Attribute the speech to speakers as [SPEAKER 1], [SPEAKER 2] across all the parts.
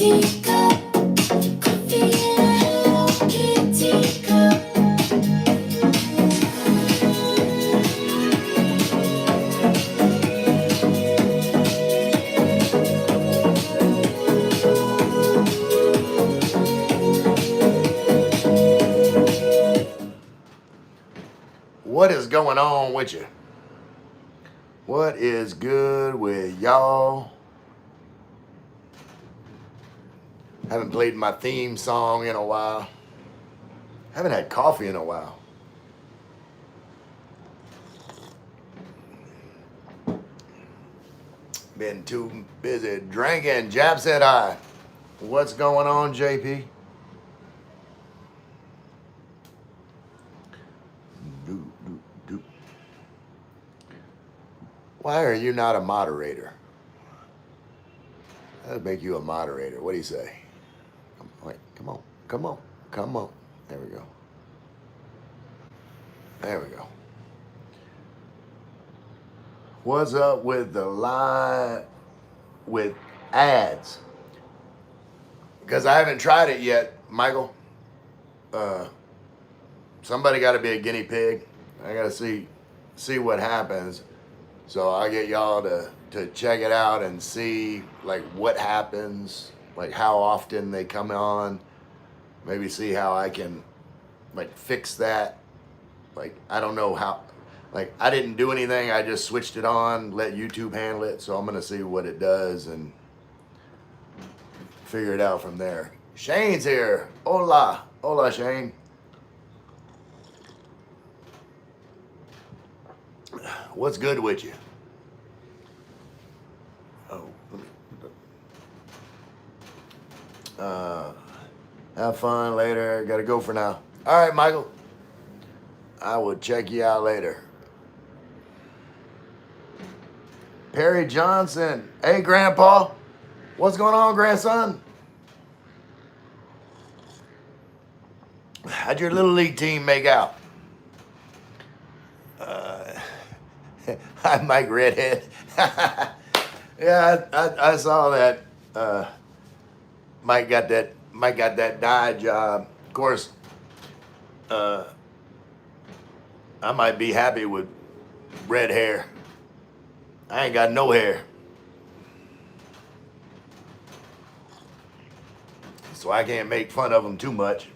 [SPEAKER 1] What is going on with you? What is good with y'all? Haven't played my theme song in a while. Haven't had coffee in a while. Been too busy drinking. Jab said hi. What's going on, JP? Why are you not a moderator? That'll make you a moderator. What do you say? Wait, come on, come on, come on. There we go. There we go. What's up with the live with ads? Because I haven't tried it yet, Michael. Somebody got to be a guinea pig. I got to see what happens. So I'll get y'all to check it out and see like what happens, like how often they come on. Maybe see how I can like fix that. Like I don't know how. Like I didn't do anything. I just switched it on, let YouTube handle it. So I'm gonna see what it does and figure it out from there. Shane's here. Hola, hola, Shane. What's good with you? Oh, have fun later. Gotta go for now. All right, Michael. I will check you out later. Perry Johnson. Hey, Grandpa. What's going on, grandson? How'd your little league team make out? Hi, Mike Redhead. Yeah, I saw that. Mike got that dye job. Of course, I might be happy with red hair. I ain't got no hair. So I can't make fun of him too much.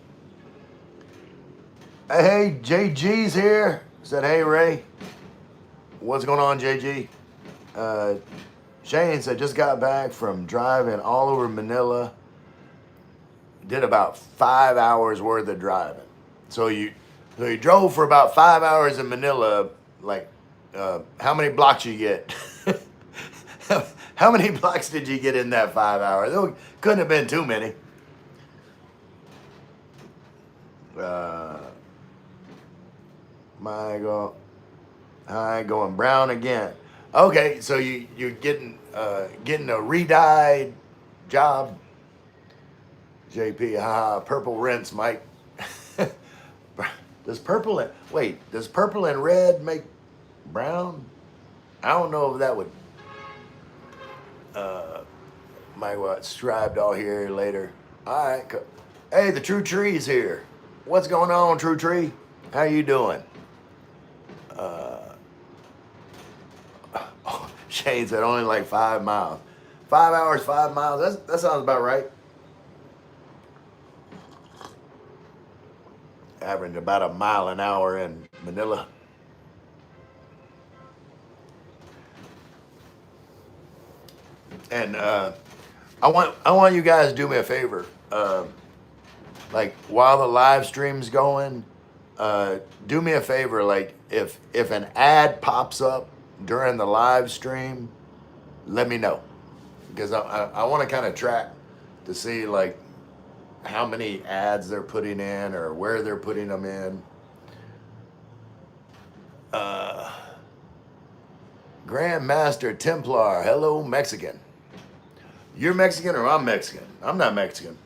[SPEAKER 1] Hey, JG's here. Said, hey, Ray. What's going on, JG? Shane said, just got back from driving all over Manila. Did about 5 hours worth of driving. So you drove for about 5 hours in Manila. Like, how many blocks you get? How many blocks did you get in that 5 hours? There couldn't have been too many. Hi, going brown again. Okay, so you're getting a re-dyed job. JP, haha, purple rinse, Mike. Does purple and red make brown? I don't know if that would. Might striped all here later. All right. Hey, the True Tree's here. What's going on, True Tree? How you doing? Shane said only like 5 miles. 5 hours, 5 miles. That sounds about right. Averaging about a mile an hour in Manila. And I want you guys to do me a favor. Like while the live stream's going, do me a favor. Like if an ad pops up during the live stream, let me know, because I want to kind of track to see like how many ads they're putting in or where they're putting them in. Grandmaster Templar, hello Mexican. You're Mexican or I'm Mexican? I'm not Mexican.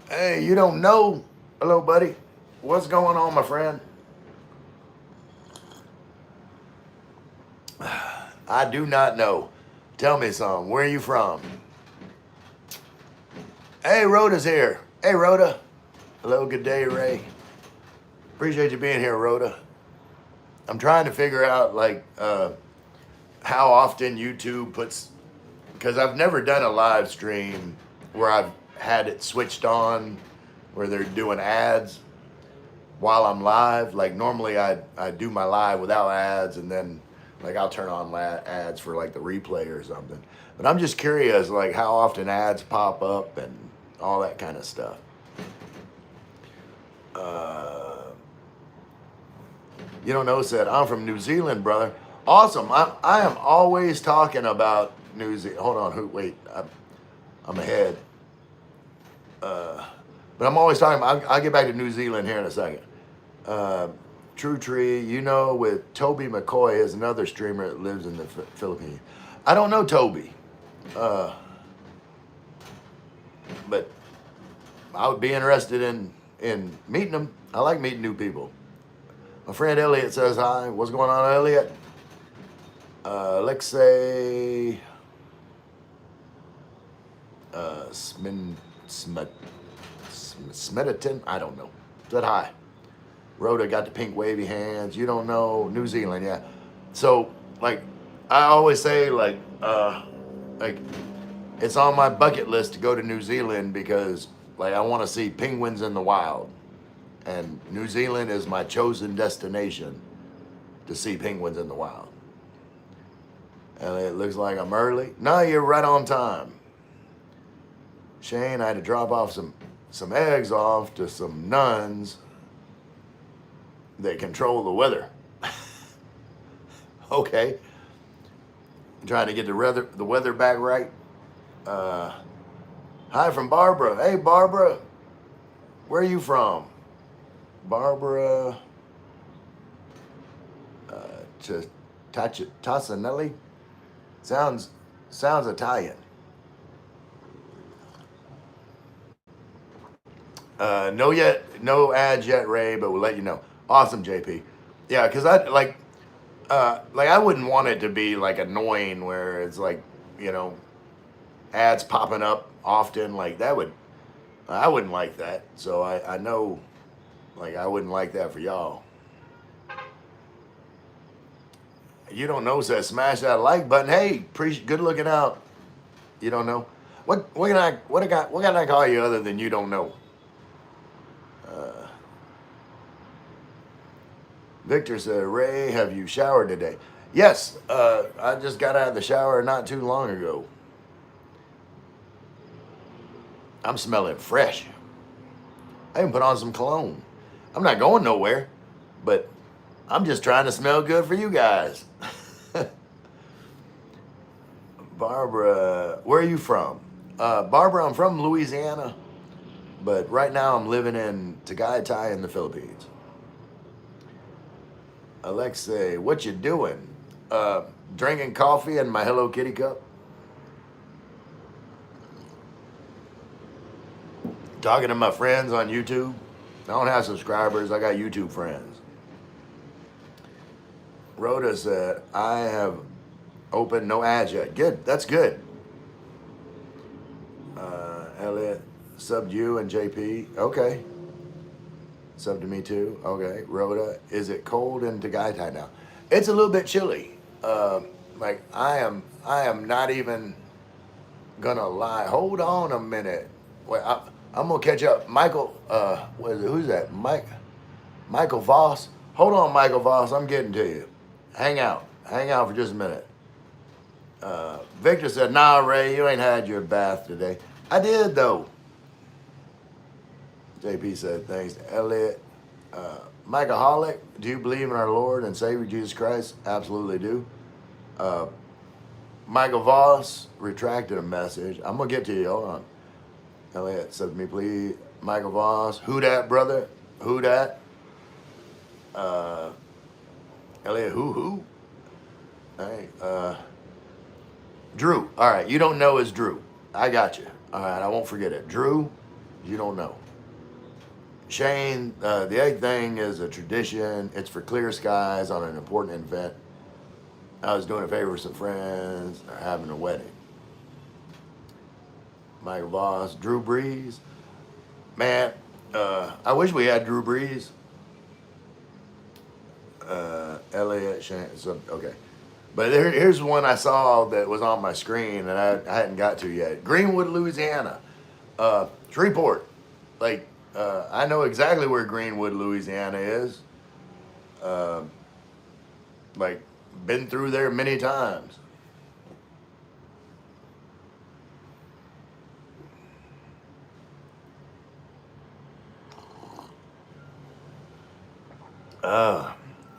[SPEAKER 1] Hey, you don't know? Hello, buddy. What's going on, my friend? I do not know. Tell me some. Where are you from? Hey, Rhoda's here. Hey, Rhoda. Hello, good day, Ray. Appreciate you being here, Rhoda. I'm trying to figure out, like, how often YouTube puts, because I've never done a live stream where I've had it switched on, where they're doing ads while I'm live. Like, normally I do my live without ads, and then, like, I'll turn on ads for, like, the replay or something. But I'm just curious, like, how often ads pop up and all that kind of stuff. You don't know, said, I'm from New Zealand, brother. Awesome. I am always talking about New Zealand. Hold on. Wait. I'm ahead. But I'm always talking. I'll get back to New Zealand here in a second. True Tree, you know, with Toby McCoy is another streamer that lives in the Philippines. I don't know Toby. But I would be interested in meeting him. I like meeting new people. My friend Elliot says hi. What's going on, Elliot? Alexei Smediton, I don't know. Said hi. Rhoda got the pink wavy hands. You don't know. New Zealand, yeah. So, like, I always say, like, it's on my bucket list to go to New Zealand because, like, I want to see penguins in the wild. And New Zealand is my chosen destination to see penguins in the wild. And it looks like I'm early. No, you're right on time. Shane, I had to drop off some eggs off to some nuns that control the weather. Okay. I'm trying to get the weather back right. Hi from Barbara. Hey, Barbara. Where are you from? Barbara Tassanelli. Sounds Italian. No ads yet, Ray, but we'll let you know. Awesome, JP. Yeah, because I wouldn't want it to be like annoying where it's like, you know, ads popping up often. Like I wouldn't like that. So I know, like, I wouldn't like that for y'all. You don't know, says smash that like button. Hey, good looking out. You don't know. What can I call you other than you don't know? Victor said, Ray, have you showered today? Yes, I just got out of the shower not too long ago. I'm smelling fresh. I even put on some cologne. I'm not going nowhere, but I'm just trying to smell good for you guys. Barbara, where are you from? Barbara, I'm from Louisiana, but right now I'm living in Tagaytay in the Philippines. Alexei, what you doing? Drinking coffee in my Hello Kitty cup. Talking to my friends on YouTube. I don't have subscribers. I got YouTube friends. Rhoda said, I have opened no ads yet. Good. That's good. Elliot, subbed you and JP. Okay. Sub to me too. Okay. Rhoda, is it cold in Tagaytay now? It's a little bit chilly. Like I am not even gonna lie. Hold on a minute. Wait, I'm gonna catch up. Michael, who's that? Michael Voss. Hold on, Michael Voss. I'm getting to you. Hang out for just a minute. Victor said, nah, Ray, you ain't had your bath today. I did though. JP said, thanks to Elliot. Michael Hollick, do you believe in our Lord and Savior Jesus Christ? Absolutely do. Michael Voss retracted a message. I'm going to get to you. Hold on. Elliot said to me, please. Michael Voss. Who dat, brother? Who dat? Elliot, who? Hey, Drew. All right. You don't know is Drew. I got you. All right. I won't forget it. Drew, you don't know. Shane, the egg thing is a tradition. It's for clear skies on an important event. I was doing a favor for some friends. They're having a wedding. Michael Voss, Drew Brees. Man, I wish we had Drew Brees. Elliott, okay. But here's one I saw that was on my screen and I hadn't got to yet. Greenwood, Louisiana. Shreveport. Like, I know exactly where Greenwood, Louisiana is. Like, been through there many times.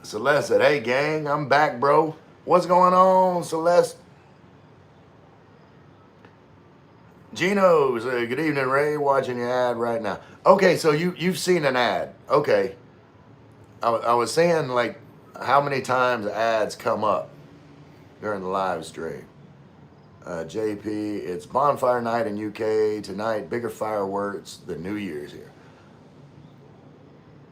[SPEAKER 1] Celeste said, hey, gang, I'm back, bro. What's going on, Celeste? Gino's, good evening, Ray. Watching your ad right now. Okay, so you've seen an ad. Okay. I was saying, like, how many times ads come up during the live stream. JP, it's bonfire night in UK tonight. Bigger fireworks than New Year's here.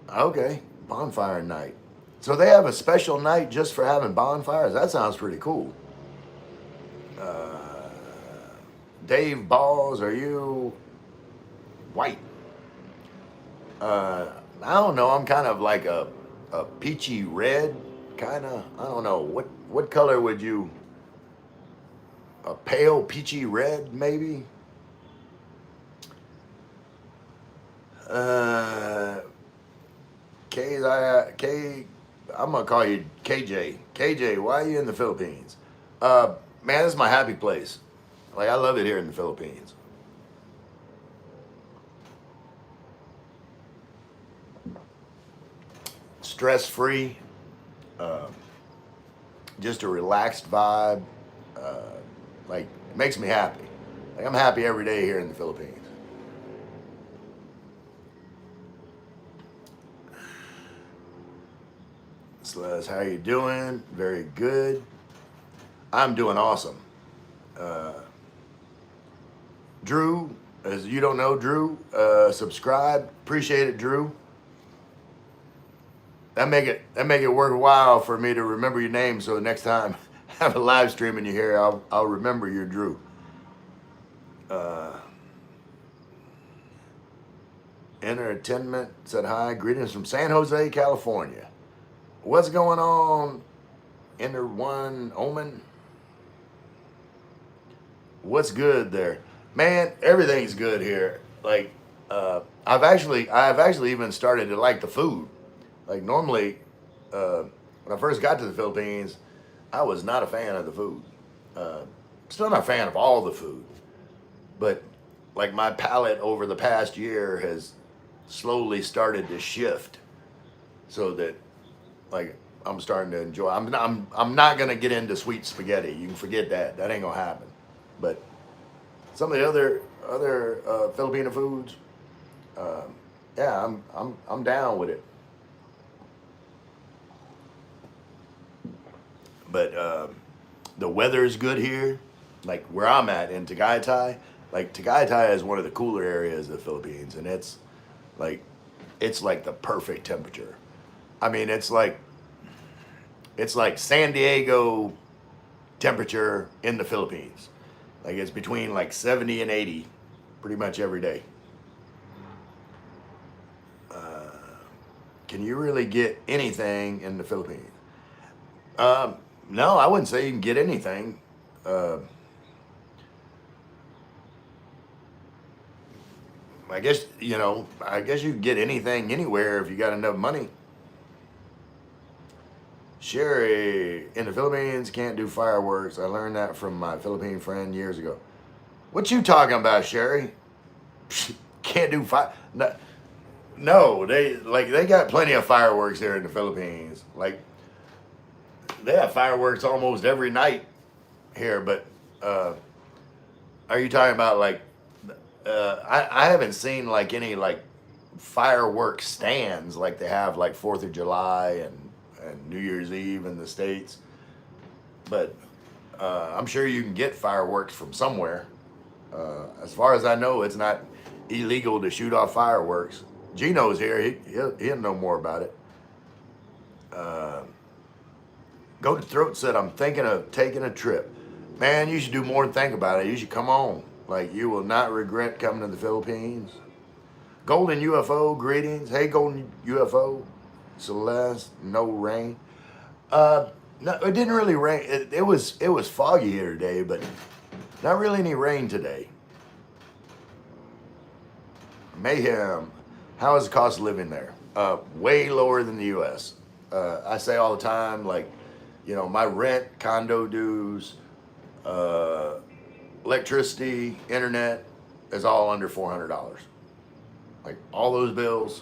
[SPEAKER 1] Okay, bonfire night. So they have a special night just for having bonfires? That sounds pretty cool. Dave Balls, are you white? I don't know. I'm kind of like a peachy red, kind of. I don't know. What color would you... A pale peachy red, maybe? I'm gonna call you KJ. KJ, why are you in the Philippines? Man, this is my happy place. Like, I love it here in the Philippines. Stress-free, just a relaxed vibe. Like, it makes me happy. Like, I'm happy every day here in the Philippines. Celeste, how are you doing? Very good. I'm doing awesome. Drew, as you don't know, Drew, subscribe. Appreciate it, Drew. That make it worthwhile for me to remember your name. So the next time I have a live stream and you hear, I'll remember you're Drew. Entertainment said hi. Greetings from San Jose, California. What's going on? Enter one Omen. What's good there? Man, everything's good here. Like, I've actually even started to like the food. Like, normally, when I first got to the Philippines, I was not a fan of the food. Still not a fan of all the food. But, like, my palate over the past year has slowly started to shift so that, like, I'm starting to enjoy. I'm not gonna get into sweet spaghetti. You can forget that. That ain't gonna happen. But some of the other Filipino foods, yeah, I'm down with it. But the weather is good here, like where I'm at in Tagaytay. Like, Tagaytay is one of the cooler areas of the Philippines, and it's like the perfect temperature. I mean, it's like San Diego temperature in the Philippines. Like, it's between like 70 and 80 pretty much every day. Can you really get anything in the Philippines? No, I wouldn't say you can get anything. I guess you can get anything anywhere if you got enough money. Sherry, in the Philippines, can't do fireworks. I learned that from my Philippine friend years ago. What you talking about, Sherry? Can't do fire? No, they got plenty of fireworks here in the Philippines. Like, they have fireworks almost every night here. But are you talking about like? I haven't seen like any like fireworks stands like they have like 4th of July and New Year's Eve in the States. But I'm sure you can get fireworks from somewhere. As far as I know, it's not illegal to shoot off fireworks. Gino's here. He'll know more about it. Go to Throat said, I'm thinking of taking a trip. Man, you should do more than think about it. You should come on. Like, you will not regret coming to the Philippines. Golden UFO, greetings. Hey, Golden UFO. Celeste, no rain. No, it didn't really rain. It was foggy here today, but not really any rain today. Mayhem. How is the cost of living there? Way lower than the U.S. I say all the time, like, you know, my rent, condo dues, electricity, internet is all under $400. Like, all those bills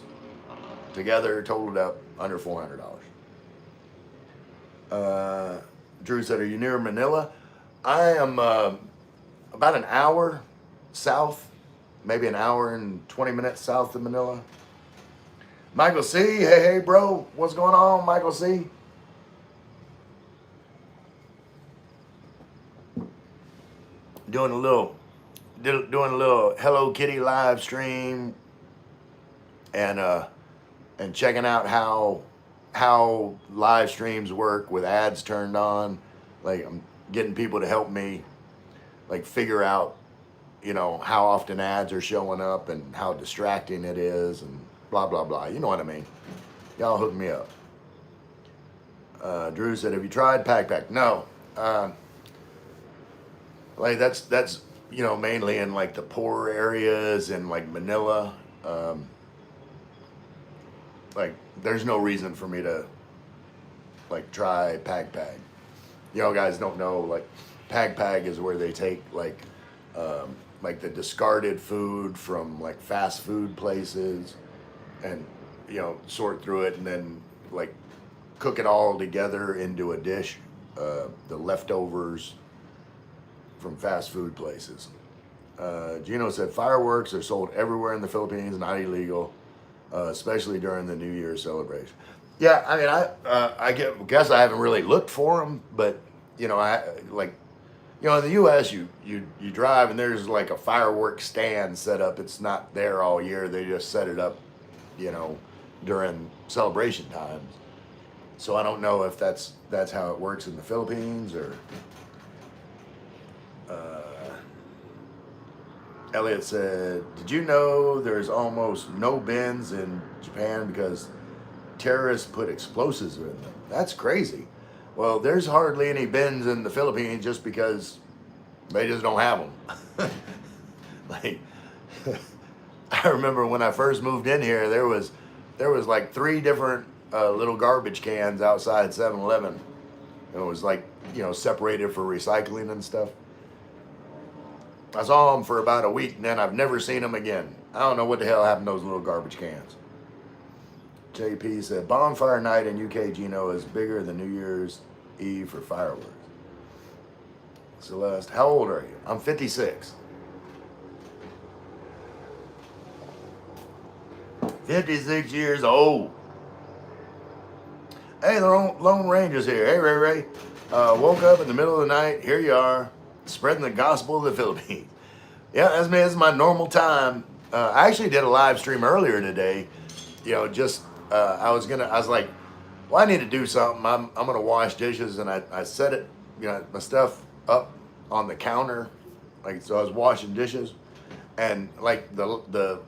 [SPEAKER 1] together totaled up under $400. Drew said, are you near Manila? I am about an hour south, maybe an hour and 20 minutes south of Manila. Michael C, hey bro, what's going on, Michael C? Doing a little Hello Kitty live stream, and checking out how live streams work with ads turned on. Like, I'm getting people to help me, like, figure out, you know, how often ads are showing up and how distracting it is and blah blah blah. You know what I mean? Y'all hook me up. Drew said, have you tried Pack? No. Like, that's you know, mainly in like the poorer areas in like Manila. Like, there's no reason for me to like try Pack. You know, guys don't know, like, Pack is where they take like the discarded food from like fast food places and, you know, sort through it and then like cook it all together into a dish. The leftovers from fast food places. Gino said fireworks are sold everywhere in the Philippines, not illegal, especially during the New Year's celebration. Yeah, I mean, I guess I haven't really looked for them, but, you know, I like, you know, in the U.S. you drive and there's like a fireworks stand set up. It's not there all year. They just set it up, you know, during celebration times. So I don't know if that's how it works in the Philippines or. Elliot said, did you know there's almost no bins in Japan because terrorists put explosives in them? That's crazy. Well, there's hardly any bins in the Philippines just because they just don't have them. Like, I remember when I first moved in here, there was like 3 different little garbage cans outside 7-Eleven. It was like, you know, separated for recycling and stuff. I saw them for about a week, and then I've never seen them again. I don't know what the hell happened to those little garbage cans. JP said, bonfire night in UK, Gino, is bigger than New Year's Eve for fireworks. Celeste, how old are you? I'm 56. 56 years old. Hey, the Lone Ranger's here. Hey, Ray. Woke up in the middle of the night. Here you are, spreading the gospel of the Philippines. Yeah, that's me. It's my normal time. I actually did a live stream earlier today. You know, just I was like, well, I need to do something. I'm gonna wash dishes, and I set it, you know, my stuff up on the counter, like, so I was washing dishes, and like the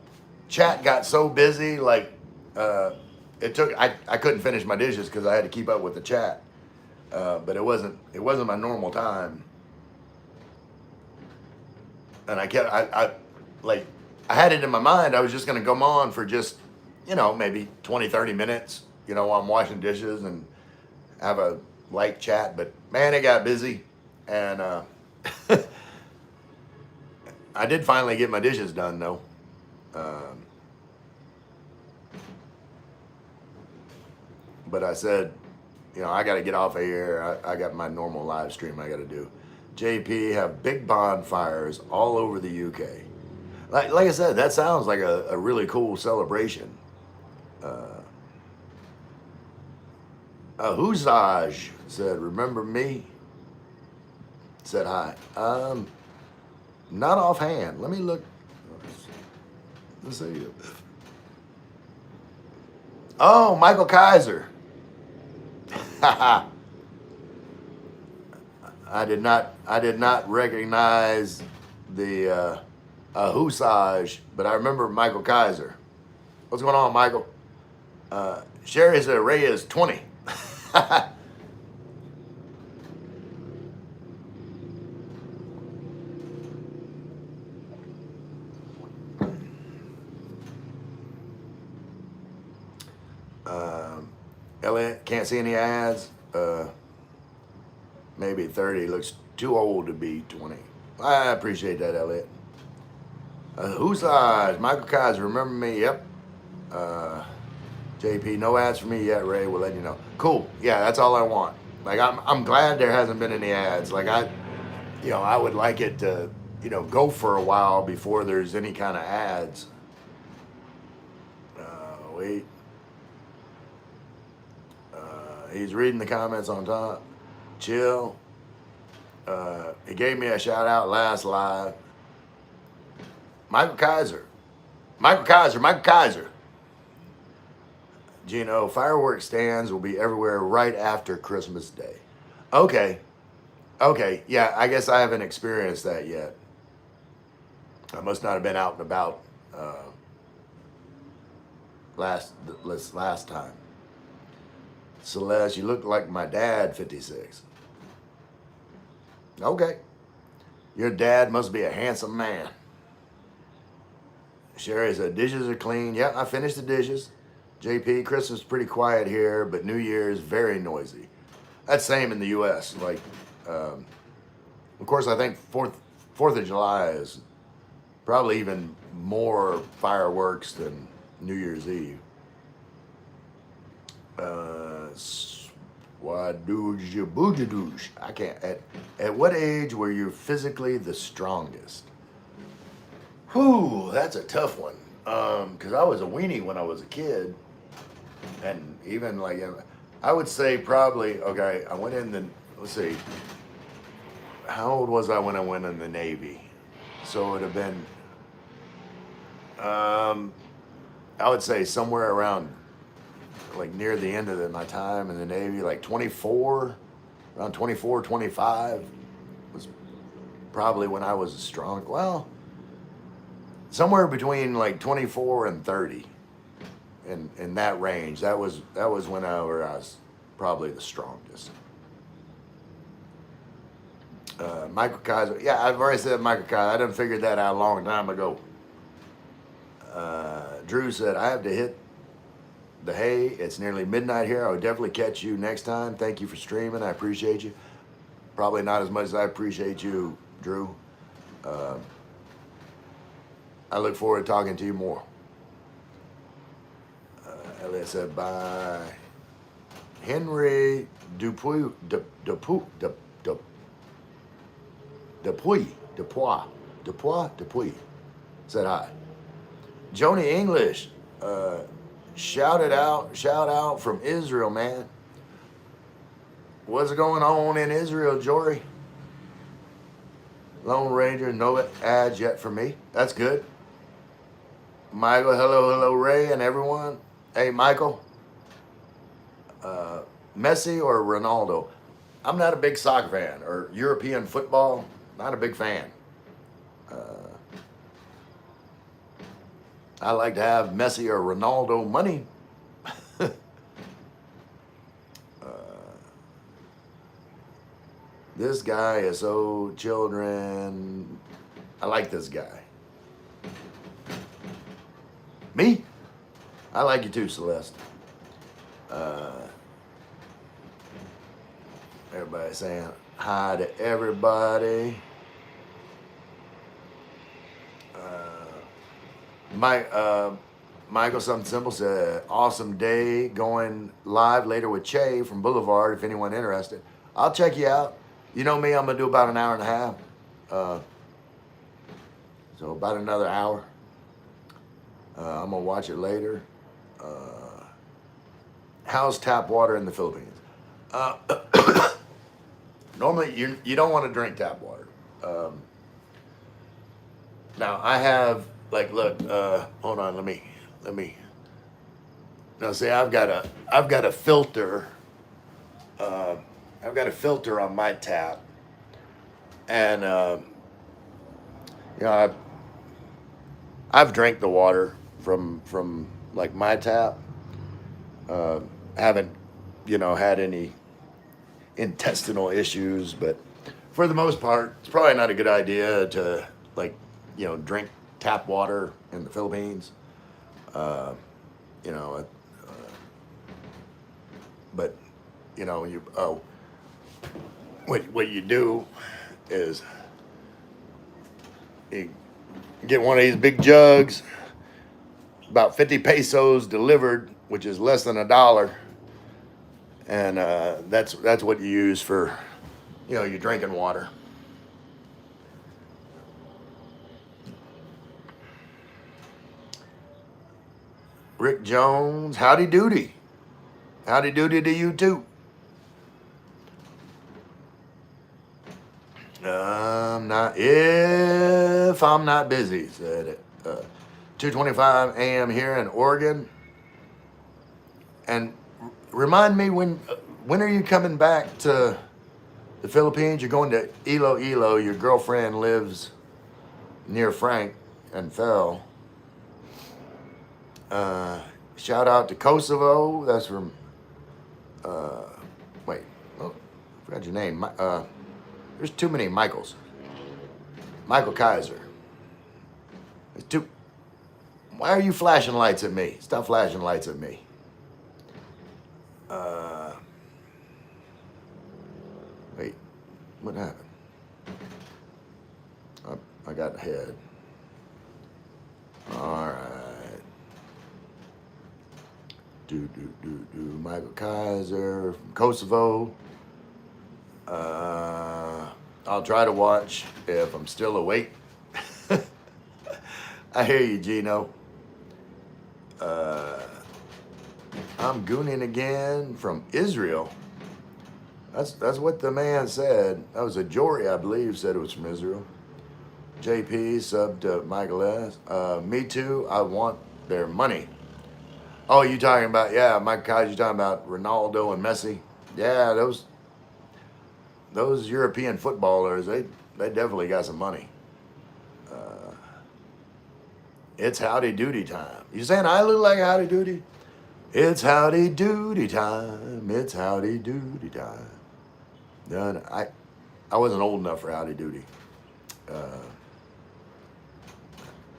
[SPEAKER 1] chat got so busy, like I couldn't finish my dishes because I had to keep up with the chat. But it wasn't my normal time. And I had it in my mind. I was just going to come on for just, you know, maybe 20, 30 minutes, you know, while I'm washing dishes and have a light chat. But man, it got busy. And I did finally get my dishes done though. But I said, you know, I got to get off of here. I got my normal live stream I got to do. JP have big bonfires all over the UK. Like I said, that sounds like a really cool celebration. Huzaj said, remember me? Said hi. Not offhand. Let me look. Let's see. Oh, Michael Kaiser. I did not recognize the Husage, but I remember Michael Kaiser. What's going on, Michael? Sherry said Ray is 20. Elliot, can't see any ads. Maybe 30. Looks too old to be 20. I appreciate that, Elliot. Who's Michael Kaiser, remember me? Yep. JP, no ads for me yet, Ray. We'll let you know. Cool. Yeah, that's all I want. Like, I'm glad there hasn't been any ads. Like, I would like it to, go for a while before there's any kind of ads. Wait. He's reading the comments on top. Chill. He gave me a shout out last live. Michael Kaiser. Gino, fireworks stands will be everywhere right after Christmas Day. Okay. Yeah, I guess I haven't experienced that yet. I must not have been out and about last time. Celeste, you look like my dad, 56. Okay. Your dad must be a handsome man. Sherry said, dishes are clean. Yeah, I finished the dishes. JP, Christmas is pretty quiet here, but New Year's very noisy. That's same in the U.S. Like, of course, I think 4th of July is probably even more fireworks than New Year's Eve. I can't. At what age were you physically the strongest? Whew, that's a tough one. Because I was a weenie when I was a kid. And even like, I would say probably, okay, I went in the, let's see, how old was I when I went in the Navy? So it would have been, I would say somewhere around, like near the end of my time in the Navy, like 24, around 24, 25 was probably when I was strong. Well, somewhere between like 24 and 30. In that range, that was when I was probably the strongest. Michael Kaiser, yeah, I've already said Michael Kaiser. I done figured that out a long time ago. Drew said, I have to hit the hay. It's nearly midnight here. I would definitely catch you next time. Thank you for streaming. I appreciate you. Probably not as much as I appreciate you, Drew. I look forward to talking to you more. Elliot said, by Henry Dupuy said hi. Joni English, shout out from Israel, man. What's going on in Israel, Jory? Lone Ranger, no ads yet for me. That's good. Michael, hello, Ray, and everyone. Hey, Michael, Messi or Ronaldo? I'm not a big soccer fan, or European football, not a big fan. I like to have Messi or Ronaldo money. This guy is so children. I like this guy. Me? I like you too, Celeste. Everybody saying hi to everybody. Michael Something Simple said, awesome day, going live later with Che from Boulevard, if anyone interested. I'll check you out. You know me, I'm going to do about an hour and a half. So about another hour. I'm going to watch it later. How's tap water in the Philippines? Normally, you don't want to drink tap water. Now, I have, like, look, hold on, let me. Now, see, I've got a filter. I've got a filter on my tap And you know, I've drank the water from like my tap. Haven't, you know, had any intestinal issues, but for the most part, it's probably not a good idea to, like, you know, drink tap water in the Philippines. Uh, you know, but you know, what you do is you get one of these big jugs, about 50 pesos delivered, which is less than $1, and that's what you use for, you know, your drinking water. Rick Jones, howdy doody. Howdy doody to you too. If I'm not busy, said it. 2:25 a.m. here in Oregon. And remind me, when are you coming back to the Philippines? You're going to Iloilo. Your girlfriend lives near Frank and Fell. Shout out to Kosovo. That's from, wait, oh, I forgot your name. There's too many Michaels. Michael Kaiser. There's too. Why are you flashing lights at me? Stop flashing lights at me. Wait, what happened? I got ahead. All right. Michael Kaiser from Kosovo. I'll try to watch if I'm still awake. I hear you, Gino. I'm gooning again from Israel. That's what the man said. That was a Jory, I believe, said it was from Israel. JP sub to Michael S. Me too. I want their money. Oh, you talking about, yeah, Mike Kaiser, you talking about Ronaldo and Messi? Yeah, those European footballers, they definitely got some money. It's howdy doody time. You saying I look like howdy doody? It's howdy doody time. It's howdy doody time. Done. I wasn't old enough for howdy doody.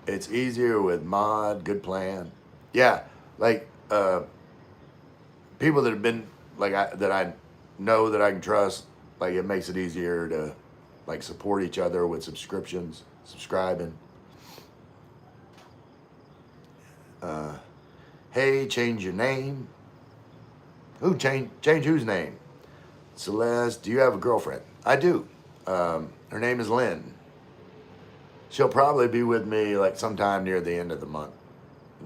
[SPEAKER 1] It's easier with mod, good plan. Yeah, like people that have been like that I know that I can trust. Like it makes it easier to like support each other with subscriptions, subscribing. Hey, change your name. Who change whose name? Celeste, do you have a girlfriend? I do. Her name is Lynn. She'll probably be with me like sometime near the end of the month.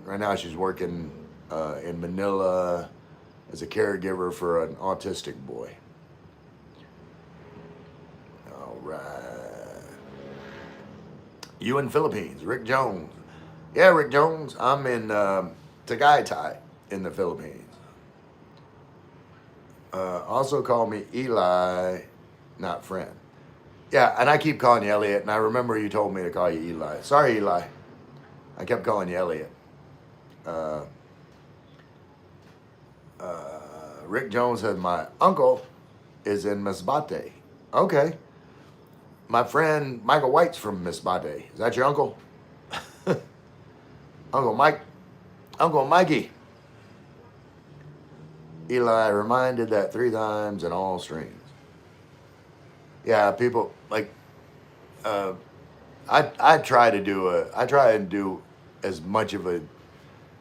[SPEAKER 1] Right now she's working in Manila as a caregiver for an autistic boy. All right. You in Philippines, Rick Jones. Yeah, Rick Jones. I'm in Tagaytay in the Philippines. Also call me Eli, not friend. Yeah, and I keep calling you Elliot, and I remember you told me to call you Eli. Sorry, Eli. I kept calling you Elliot. Rick Jones said my uncle is in Masbate. Okay. My friend Michael White's from Masbate. Is that your uncle? Uncle Mike. Uncle Mikey. Eli reminded that 3 times in all streams. Yeah, people like. I try and do as much of it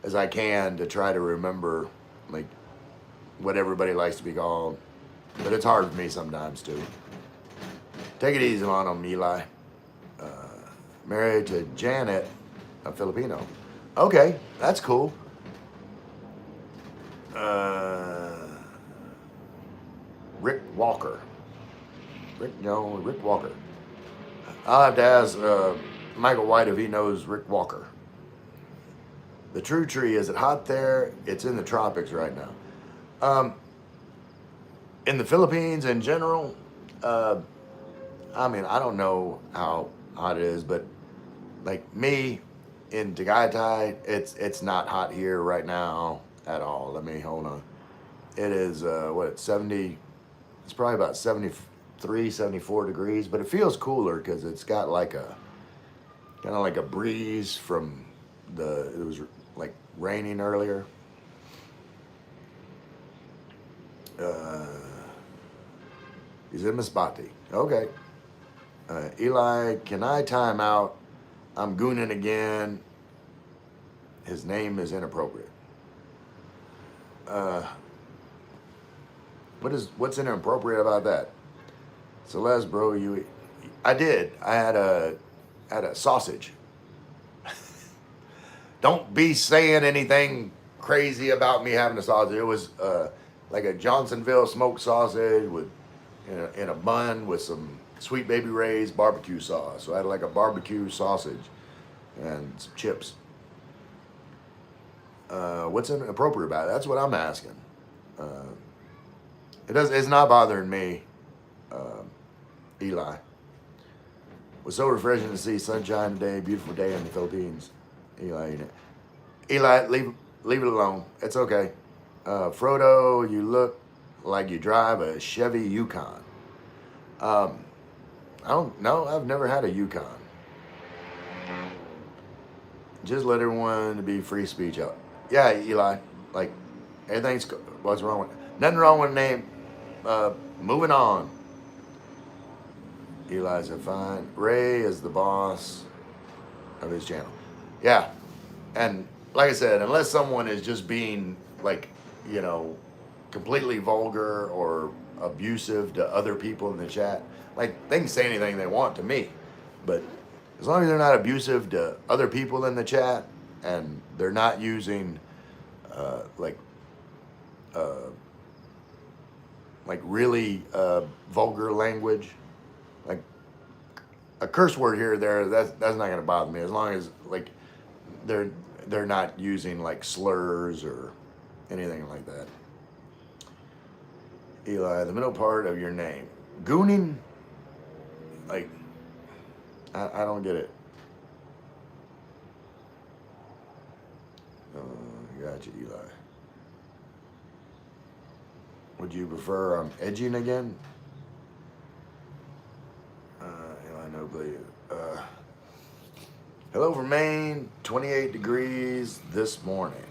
[SPEAKER 1] as I can to try to remember like what everybody likes to be called, but it's hard for me sometimes too. Take it easy on them, Eli. Married to Janet, a Filipino. Okay, that's cool. Rick Walker. Rick Walker. I'll have to ask Michael White if he knows Rick Walker. The true tree, is it hot there? It's in the tropics right now. In the Philippines in general, I mean, I don't know how hot it is, but like me in Tagaytay, it's not hot here right now at all. Let me hold on. It is what 70. It's probably about 73, 74 degrees, but it feels cooler because it's got like a kind of like a breeze from it was like raining earlier. Uh, he's in Masbate. Okay. Eli, can I time out? I'm gooning again. His name is inappropriate. Uh, what's inappropriate about that? Celeste, bro, I did. I had a sausage. Don't be saying anything crazy about me having a sausage. It was like a Johnsonville smoked sausage with in a bun with some Sweet Baby Ray's barbecue sauce. So I had like a barbecue sausage and some chips. What's inappropriate about it? That's what I'm asking. It's not bothering me, Eli. It was so refreshing to see sunshine today, beautiful day in the Philippines. Eli, leave it alone. It's okay. Frodo, you look like you drive a Chevy Yukon. I don't know. I've never had a Yukon. Just let everyone be free speech out. Yeah, Eli. Like everything's what's wrong with nothing wrong with the name. Moving on. Eli said fine. Ray is the boss of his channel. Yeah, and like I said, unless someone is just being like, completely vulgar or abusive to other people in the chat, like they can say anything they want to me, but as long as they're not abusive to other people in the chat and they're not using like really vulgar language, like a curse word here or there, that's not going to bother me as long as like they're not using like slurs or anything like that. Eli, the middle part of your name, gooning, like I don't get it. Gotcha, Eli. Would you prefer I'm edging again? Eli, no, please. Hello from Maine, 28 degrees this morning.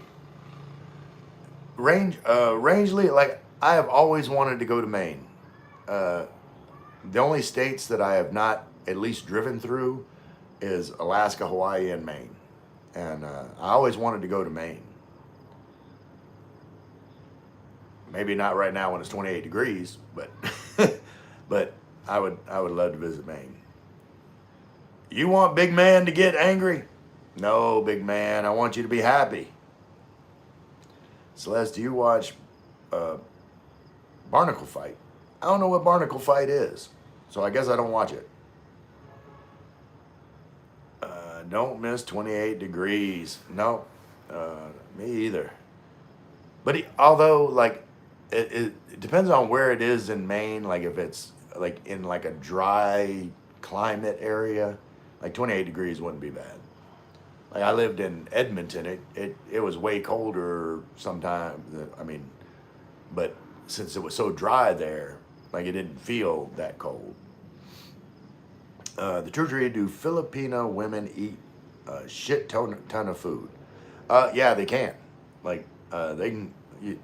[SPEAKER 1] Rangeley, like I have always wanted to go to Maine. The only states that I have not at least driven through is Alaska, Hawaii, and Maine. And I always wanted to go to Maine. Maybe not right now when it's 28 degrees, but but I would love to visit Maine. You want big man to get angry? No, big man. I want you to be happy. Celeste, do you watch Barnacle Fight? I don't know what Barnacle Fight is, so I guess I don't watch it. Don't miss 28 degrees. No, me either. But although, like, it depends on where it is in Maine. Like, if it's like in like a dry climate area, like 28 degrees wouldn't be bad. Like I lived in Edmonton, it was way colder sometimes. I mean, but since it was so dry there, like it didn't feel that cold. The truth, do Filipino women eat a shit ton of food? Yeah, they can. Like they can. You're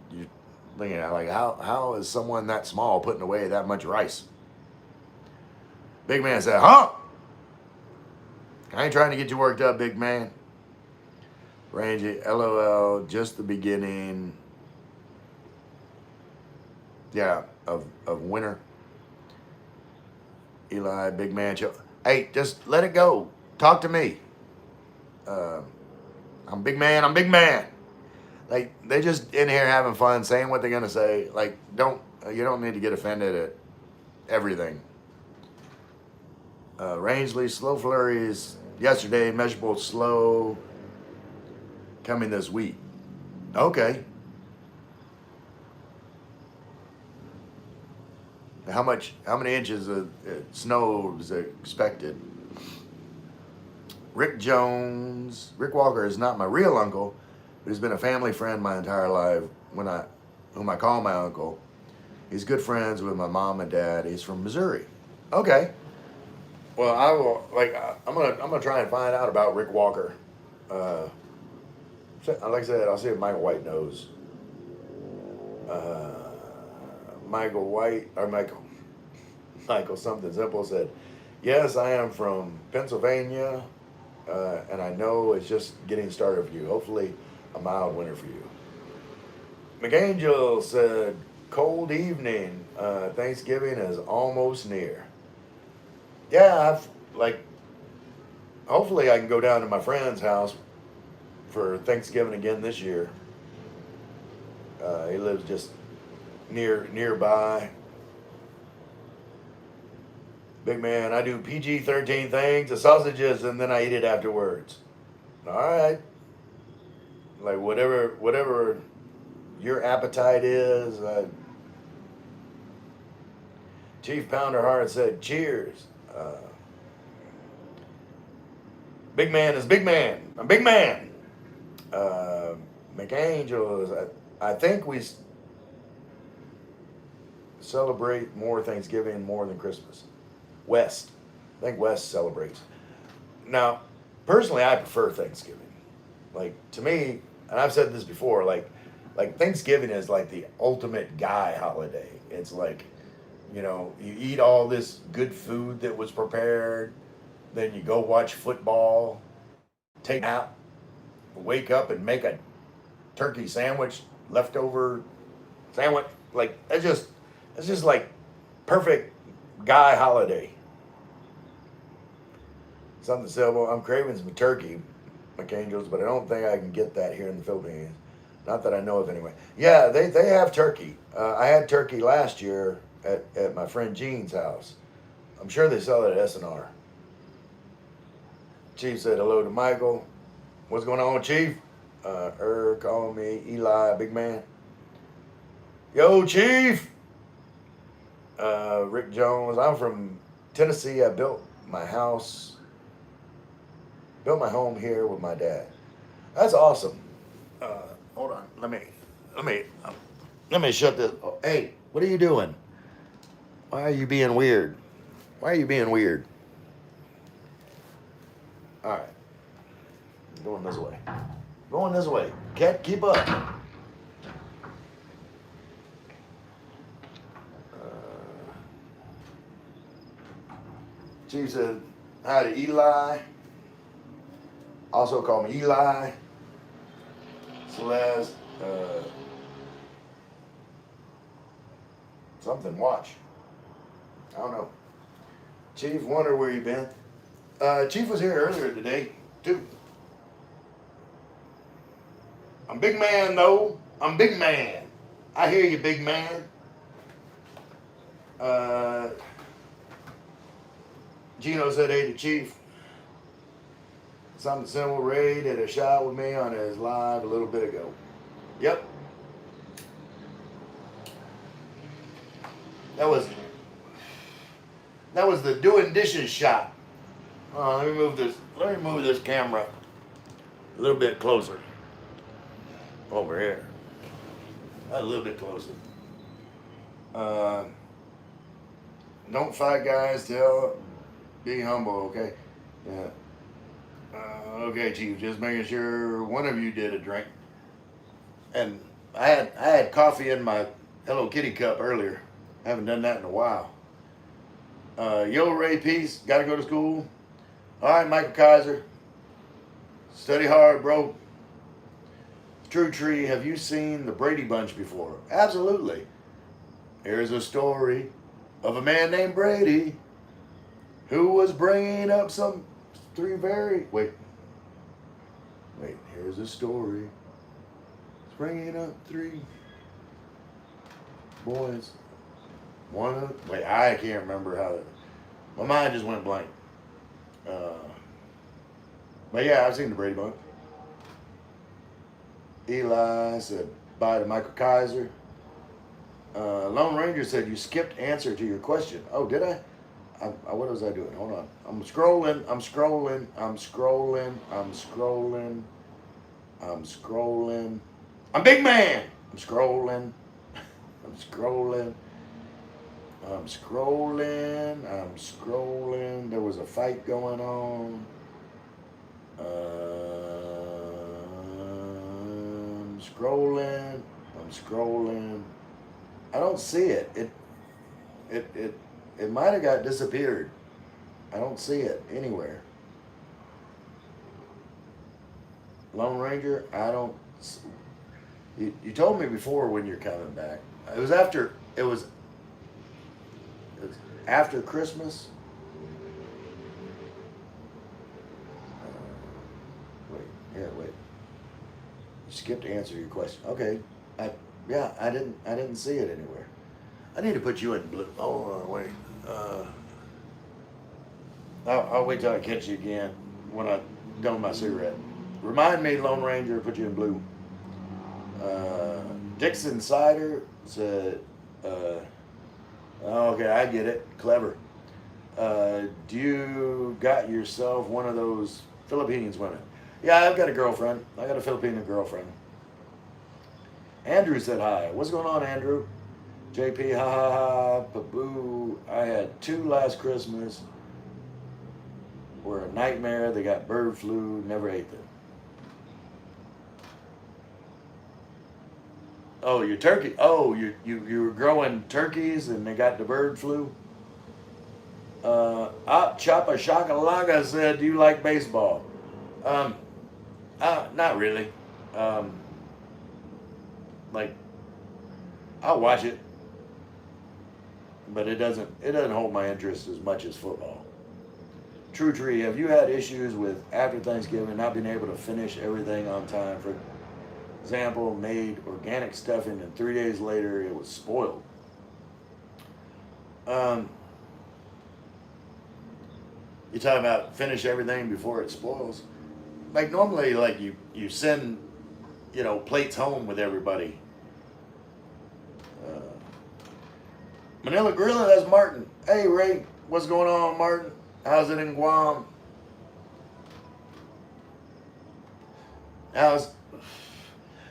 [SPEAKER 1] thinking like how is someone that small putting away that much rice? Big man said, "Huh? I ain't trying to get you worked up, big man." Rangy, LOL, just the beginning. Yeah, of winter. Eli, big man, chill. Hey, just let it go. Talk to me. I'm big man. I'm big man. Like they just in here having fun, saying what they're gonna say. Like you don't need to get offended at everything. Rangeley, slow flurries yesterday, measurable slow coming this week. Okay. How many inches of snow is expected? Rick Jones. Rick Walker is not my real uncle, but he's been a family friend my entire life. Whom I call my uncle. He's good friends with my mom and dad. He's from Missouri. Okay. Well, I will I'm gonna try and find out about Rick Walker. Like I said, I'll see if Michael White knows. Michael White or Michael something simple said, "Yes, I am from Pennsylvania, and I know it's just getting started for you. Hopefully, a mild winter for you." McAngel said, "Cold evening. Thanksgiving is almost near." Yeah, hopefully I can go down to my friend's house for Thanksgiving again this year. He lives just nearby. Big man, I do PG-13 things, the sausages, and then I eat it afterwards. All right. Like whatever your appetite is. Chief Pounder Hart said, "Cheers." Big man is big man. I'm big man. McAngel is. I think we celebrate more Thanksgiving more than Christmas. West. I think West celebrates. Now, personally, I prefer Thanksgiving. Like, to me, and I've said this before, like Thanksgiving is like the ultimate guy holiday. It's like, you eat all this good food that was prepared, then you go watch football, take a nap, wake up and make a turkey sandwich, leftover sandwich. Like, it's just like perfect guy holiday. Something simple. I'm craving some turkey, McAngels, but I don't think I can get that here in the Philippines. Not that I know of anyway. Yeah, they have turkey. I had turkey last year at my friend Gene's house. I'm sure they sell it at SNR. Chief said hello to Michael. What's going on, Chief? Call me Eli, big man. Yo, Chief. Rick Jones. I'm from Tennessee. I built my home here with my dad. That's awesome. Hold on. Let me shut this. Oh, hey, what are you doing? Why are you being weird? Why are you being weird? All right. Going this way. Going this way. Cat, keep up. Chief said hi to Eli. Also call me Eli. Celeste. Something, watch. I don't know. Chief, wonder where you been. Chief was here earlier today, too. I'm big man, though. I'm big man. I hear you, big man. Gino said hey to Chief. Something simple. Ray did a shot with me on his live a little bit ago. Yep. That was the doing dishes shot. Let me move this camera a little bit closer. Over here. A little bit closer. Don't fight, guys. Be humble, okay? Yeah. Okay, Chief. Just making sure one of you did a drink. And I had coffee in my Hello Kitty cup earlier. Haven't done that in a while. Yo, Ray, peace. Gotta go to school. All right, Michael Kaiser. Study hard, bro. True Tree, have you seen the Brady Bunch before? Absolutely. Here's a story of a man named Brady who was bringing up some three very... Wait, here's a story. He's bringing up three boys. I can't remember how... My mind just went blank. But yeah, I've seen the Brady Bunch. Eli said bye to Michael Kaiser. Lone Ranger said you skipped answer to your question. Oh, did I? What was I doing? Hold on. I'm scrolling. I'm scrolling. I'm scrolling. I'm scrolling. I'm scrolling. I'm big man. I'm scrolling. I'm scrolling. I'm scrolling. I'm scrolling. There was a fight going on. I'm scrolling. I'm scrolling. I don't see it. It might have got disappeared. I don't see it anywhere. Lone Ranger, I don't. You told me before when you're coming back. It was after. It was after Christmas. Wait. You skipped to answer your question. Okay. I didn't see it anywhere. I need to put you in blue. Oh wait. I'll wait till I catch you again when I done my cigarette. Remind me, Lone Ranger, put you in blue. Dixon Cider said, okay, I get it. Clever. Do you got yourself one of those Philippines women? Yeah, I've got a girlfriend. I got a Filipino girlfriend. Andrew said hi. What's going on, Andrew? JP, ha ha ha, paboo. I had 2 last Christmas. Were a nightmare. They got bird flu. Never ate them. Oh, your turkey. Oh, you were growing turkeys and they got the bird flu. Chapa Shakalaka said, "Do you like baseball?" Not really. Like, I'll watch it, but it doesn't hold my interest as much as football. True Tree, have you had issues with after Thanksgiving not being able to finish everything on time? For example, made organic stuffing and 3 days later it was spoiled. You talking about finish everything before it spoils? Like normally, like you send, plates home with everybody. Manila Gorilla, that's Martin. Hey Ray, what's going on, Martin? How's it in Guam? How's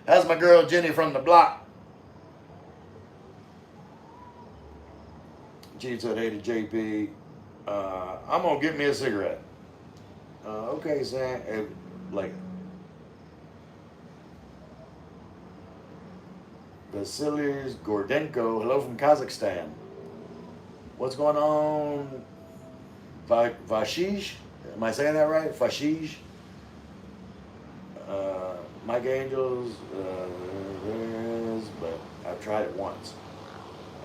[SPEAKER 1] my girl Jenny from the block? Chief said, hey to JP, I'm gonna get me a cigarette. Okay, Sam. Vasilis Gordenko, hello from Kazakhstan. What's going on? Vashish? Am I saying that right? Vashish? Mike Angels, but I've tried it once.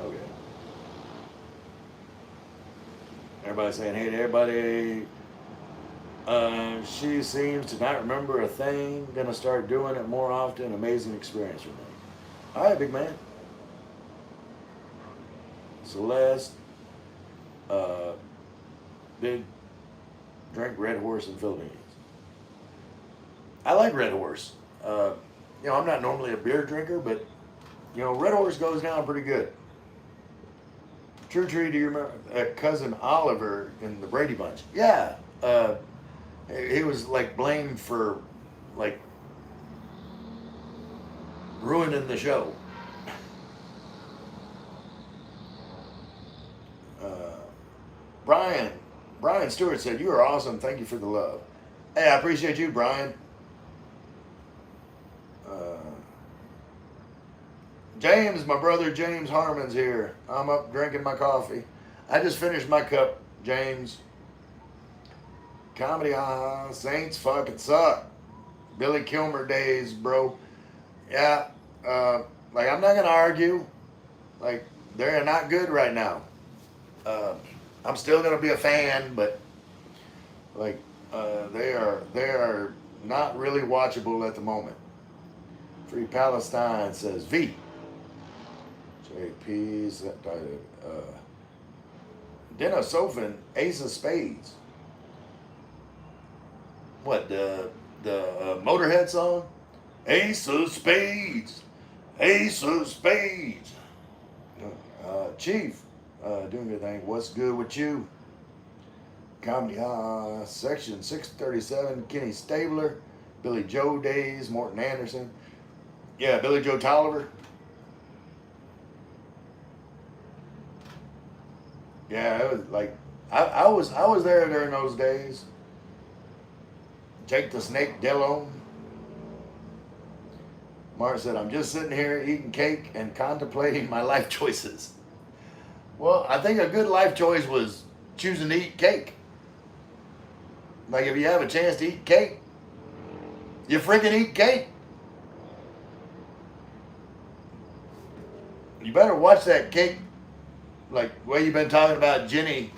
[SPEAKER 1] Okay. Everybody's saying, hey to everybody. She seems to not remember a thing. Gonna start doing it more often. Amazing experience for me. All right, big man. Celeste, big drink Red Horse in Philippines. I like Red Horse. I'm not normally a beer drinker, but Red Horse goes down pretty good. True Tree, do you remember cousin Oliver in the Brady Bunch? Yeah. He was like blamed for like ruining the show. Brian Stewart said, you are awesome. Thank you for the love. Hey, I appreciate you, Brian. James, my brother James Harmon's here. I'm up drinking my coffee. I just finished my cup, James. Comedy, Saints fucking suck. Billy Kilmer days, bro. Yeah, like I'm not gonna argue. Like they're not good right now. I'm still gonna be a fan, but like they are not really watchable at the moment. Free Palestine says V. JP's Dennis Sofin, Ace of Spades. What, the Motorhead song? Ace of Spades. Ace of Spades. Chief, doing good thing. What's good with you? Comedy section 637. Kenny Stabler, Billy Joe Days, Morton Anderson. Yeah, Billy Joe Tolliver. Yeah, it was like I was there during those days. Jake the Snake Dillon. Martin said, I'm just sitting here eating cake and contemplating my life choices. Well, I think a good life choice was choosing to eat cake. Like if you have a chance to eat cake, you freaking eat cake. You better watch that cake. Like the way you've been talking about Jenny.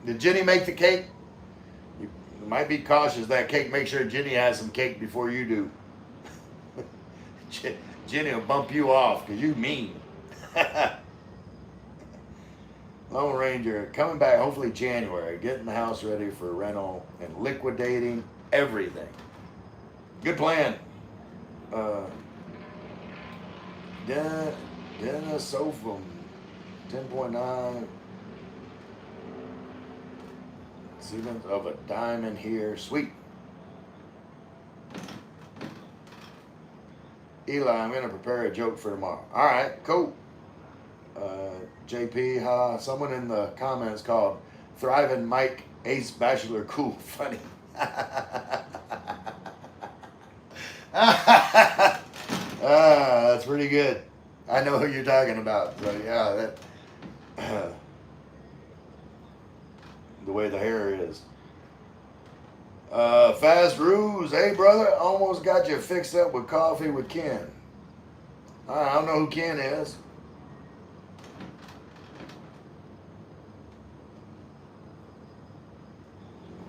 [SPEAKER 1] Did Jenny make the cake? You might be cautious that cake. Make sure Jenny has some cake before you do. Jenny will bump you off because you mean. Lone Ranger coming back hopefully January, getting the house ready for rental and liquidating everything. Good plan. Dennis Sopham 10.9 sequence of a diamond here. Sweet. Eli, I'm going to prepare a joke for tomorrow. All right, cool. JP, someone in the comments called Thriving Mike Ace Bachelor Cool funny. That's pretty good. I know who you're talking about. So yeah, that the way the hair is. Fast Ruse, hey brother, almost got you fixed up with coffee with Ken. I don't know who Ken is.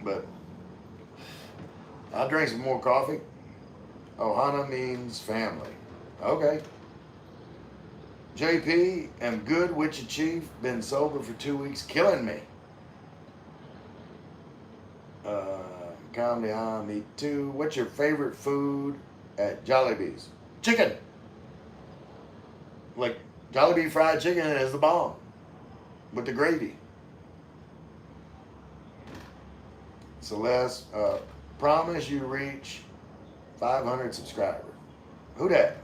[SPEAKER 1] But I'll drink some more coffee. Ohana means family. Okay. JP, am good with you, Chief. Been sober for 2 weeks, killing me. Comedy High, me too. What's your favorite food at Jollibee's? Chicken. Like Jollibee fried chicken is the bomb with the gravy. Celeste, promise you reach 500 subscribers. Who dat?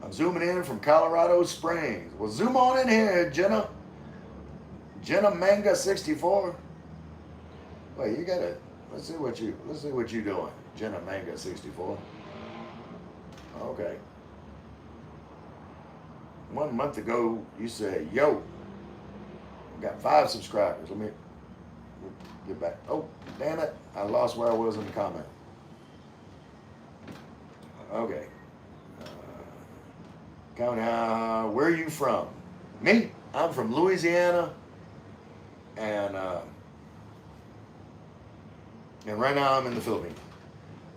[SPEAKER 1] I'm zooming in from Colorado Springs. Well, zoom on in here, Jenna. Jenna Manga 64. Wait, you gotta let's see what you doing, Jenna Manga 64. Okay. 1 month ago, you said, "Yo, got 5 subscribers." Let me get back. Oh, damn it! I lost where I was in the comment. Okay. Where are you from? Me? I'm from Louisiana, and right now I'm in the Philippines.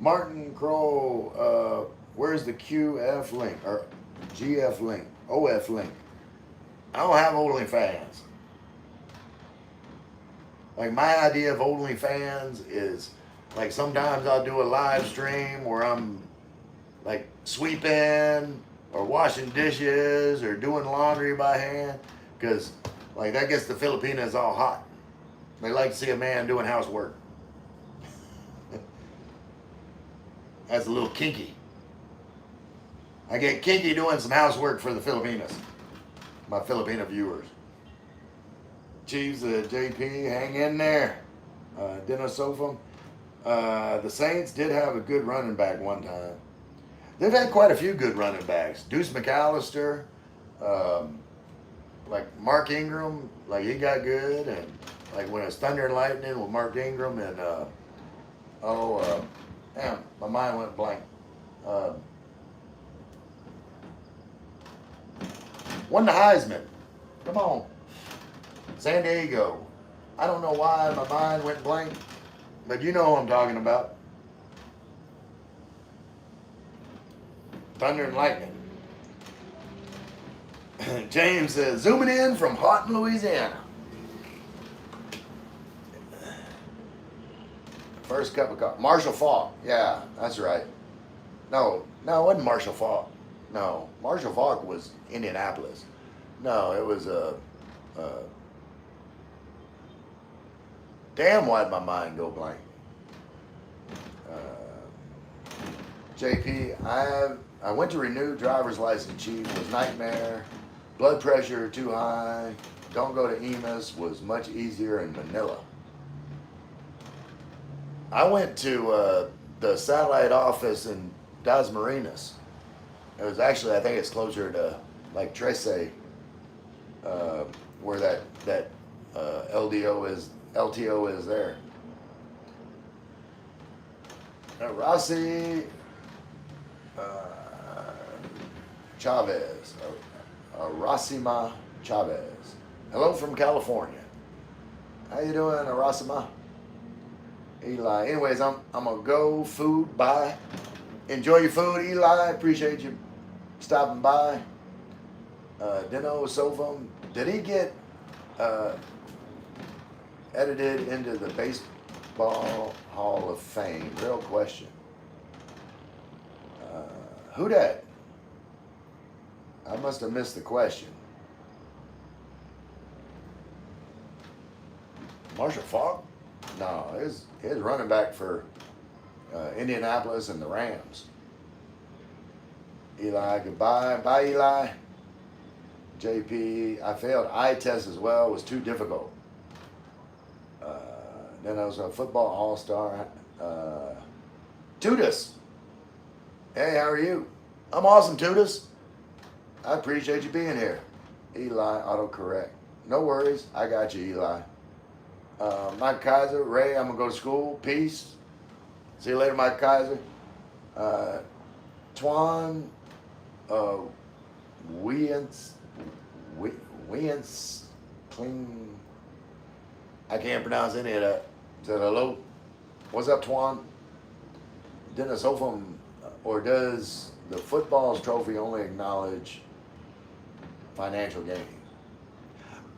[SPEAKER 1] Martin Crow, where's the QF link or GF link, OF link? I don't have OnlyFans. Like my idea of OnlyFans is like sometimes I'll do a live stream where I'm like sweeping or washing dishes or doing laundry by hand, because like that gets the Filipinos all hot. They like to see a man doing housework. That's a little kinky. I get kinky doing some housework for the Filipinos, my Filipino viewers. Chiefs, JP, hang in there. Dennis Sopham. The Saints did have a good running back one time. They've had quite a few good running backs. Deuce McAllister, like Mark Ingram, like he got good, and like when it's Thunder and Lightning with Mark Ingram and damn, my mind went blank. Won the Heisman. Come on. San Diego. I don't know why my mind went blank, but you know who I'm talking about. Thunder and Lightning. James says, zooming in from Houghton, Louisiana. First cup of coffee. Marshall Faulk. Yeah, that's right. No, it wasn't Marshall Faulk. No, Marshall Falk was Indianapolis. No, it was damn, why'd my mind go blank? JP, I went to renew driver's license, chief, was nightmare. Blood pressure too high. Don't go to EMS, was much easier in Manila. I went to the satellite office in Das Marinas. It was actually, I think it's closer to like Trece, where that LTO is there. Rossi Chavez, Arasima Chavez. Hello from California. How you doing, Arasima? Eli. Anyways, I'm gonna go. Food. Bye. Enjoy your food, Eli. Appreciate you stopping by. Dino Sofum. Did he get edited into the Baseball Hall of Fame? Real question. Who dat? I must have missed the question. Marshall Falk? No, his running back for Indianapolis and the Rams. Eli, goodbye. Bye, Eli. JP, I failed eye test as well. It was too difficult. Then I was a football all-star. Tutus. Hey, how are you? I'm awesome, Tutus. I appreciate you being here. Eli, autocorrect. No worries. I got you, Eli. Mike Kaiser, Ray, I'm going to go to school. Peace. See you later, Mike Kaiser. Twan, Wiens, Clean. I can't pronounce any of that. Said hello. What's up, Twan? Dennis Ofum, or does the football's trophy only acknowledge financial gain?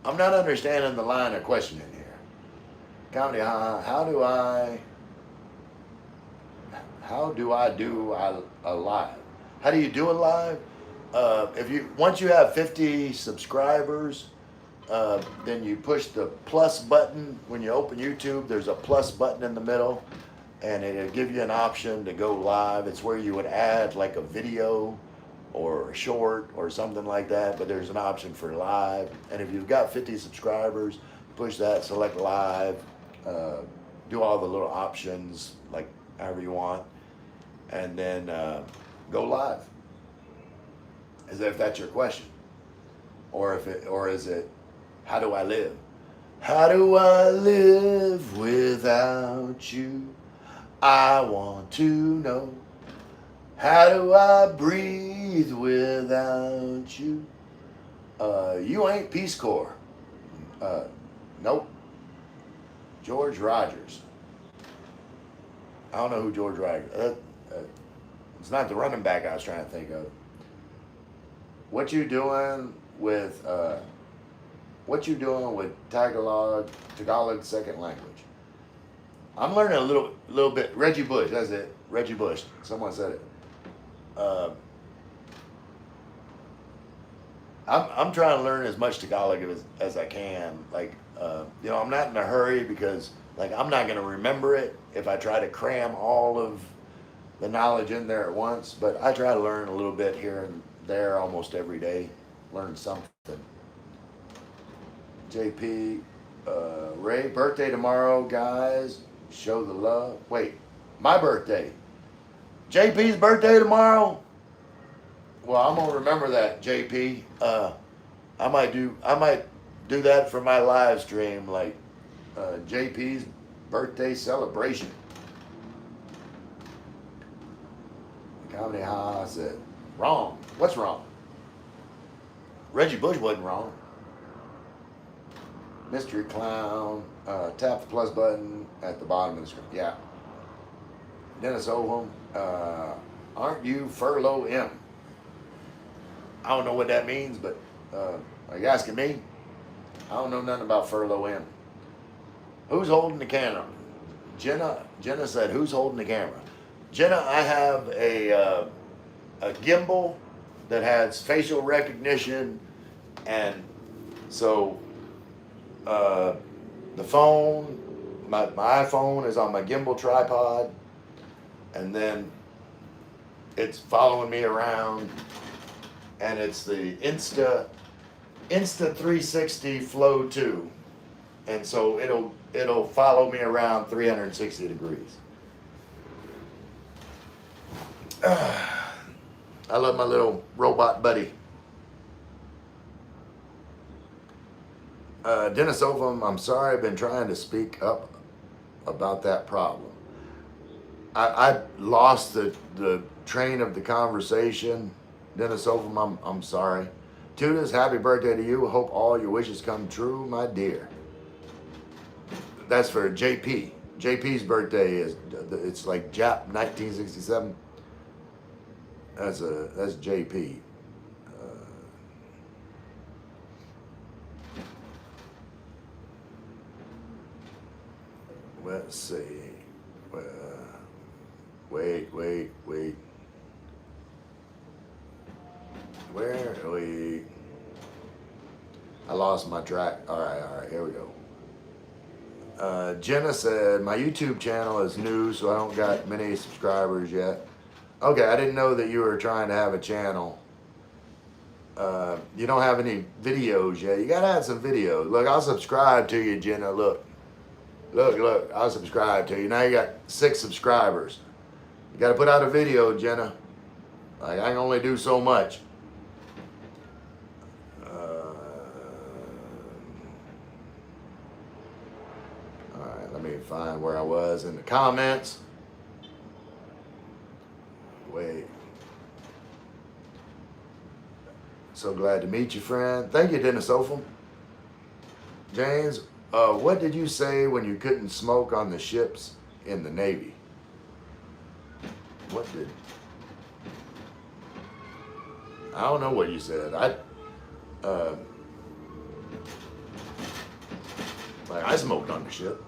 [SPEAKER 1] I'm not understanding the line of questioning here. Comedy, how do I do a live? How do you do a live? Once you have 50 subscribers, then you push the plus button. When you open YouTube, there's a plus button in the middle, and it'll give you an option to go live. It's where you would add like a video or a short or something like that, but there's an option for live. And if you've got 50 subscribers, push that, select live, do all the little options, like however you want, and then go live. As if that's your question. Or is it, how do I live? How do I live without you? I want to know. How do I breathe without you? You ain't Peace Corps. Nope. George Rogers. I don't know who George Rogers. It's not the running back I was trying to think of. What you doing with Tagalog second language? I'm learning a little bit. Reggie Bush, that's it. Reggie Bush. Someone said it. I'm trying to learn as much Tagalog as I can. Like, I'm not in a hurry because, like, I'm not going to remember it if I try to cram all of the knowledge in there at once. But I try to learn a little bit here and there almost every day. Learn something. JP, Ray, birthday tomorrow, guys. Show the love. Wait, my birthday. JP's birthday tomorrow? Well, I'm gonna remember that, JP. I might do that for my live stream, like JP's birthday celebration. Comedy Ha said, wrong. What's wrong? Reggie Bush wasn't wrong. Mystery Clown, tap the plus button at the bottom of the screen. Yeah. Dennis Ovam, aren't you Furlough M? I don't know what that means, but are you asking me? I don't know nothing about Furlough M. Who's holding the camera? Jenna said, who's holding the camera? Jenna, I have a gimbal that has facial recognition, and so the phone, my iPhone is on my gimbal tripod, and then it's following me around, and it's the Insta 360 Flow 2, and so it'll follow me around 360 degrees. I love my little robot buddy. Dennis Ovum, I'm sorry, I've been trying to speak up about that problem. I lost the train of the conversation. Dennis Ovum, I'm sorry. Tudas, happy birthday to you. Hope all your wishes come true, my dear. That's for JP. JP's birthday it's like Jap 1967. That's JP. Let's see. Wait. Where are we? I lost my track. All right, here we go. Jenna said, my YouTube channel is new, so I don't got many subscribers yet. Okay, I didn't know that you were trying to have a channel. You don't have any videos yet. You gotta add some videos. Look, I'll subscribe to you, Jenna. Look, I'll subscribe to you. Now you got 6 subscribers. You gotta put out a video, Jenna. Like, I can only do so much. Alright, let me find where I was in the comments. Wait. So glad to meet you, friend. Thank you, Dennis Opham. James, what did you say when you couldn't smoke on the ships in the Navy? What did... I don't know what you said. I smoked on the ship.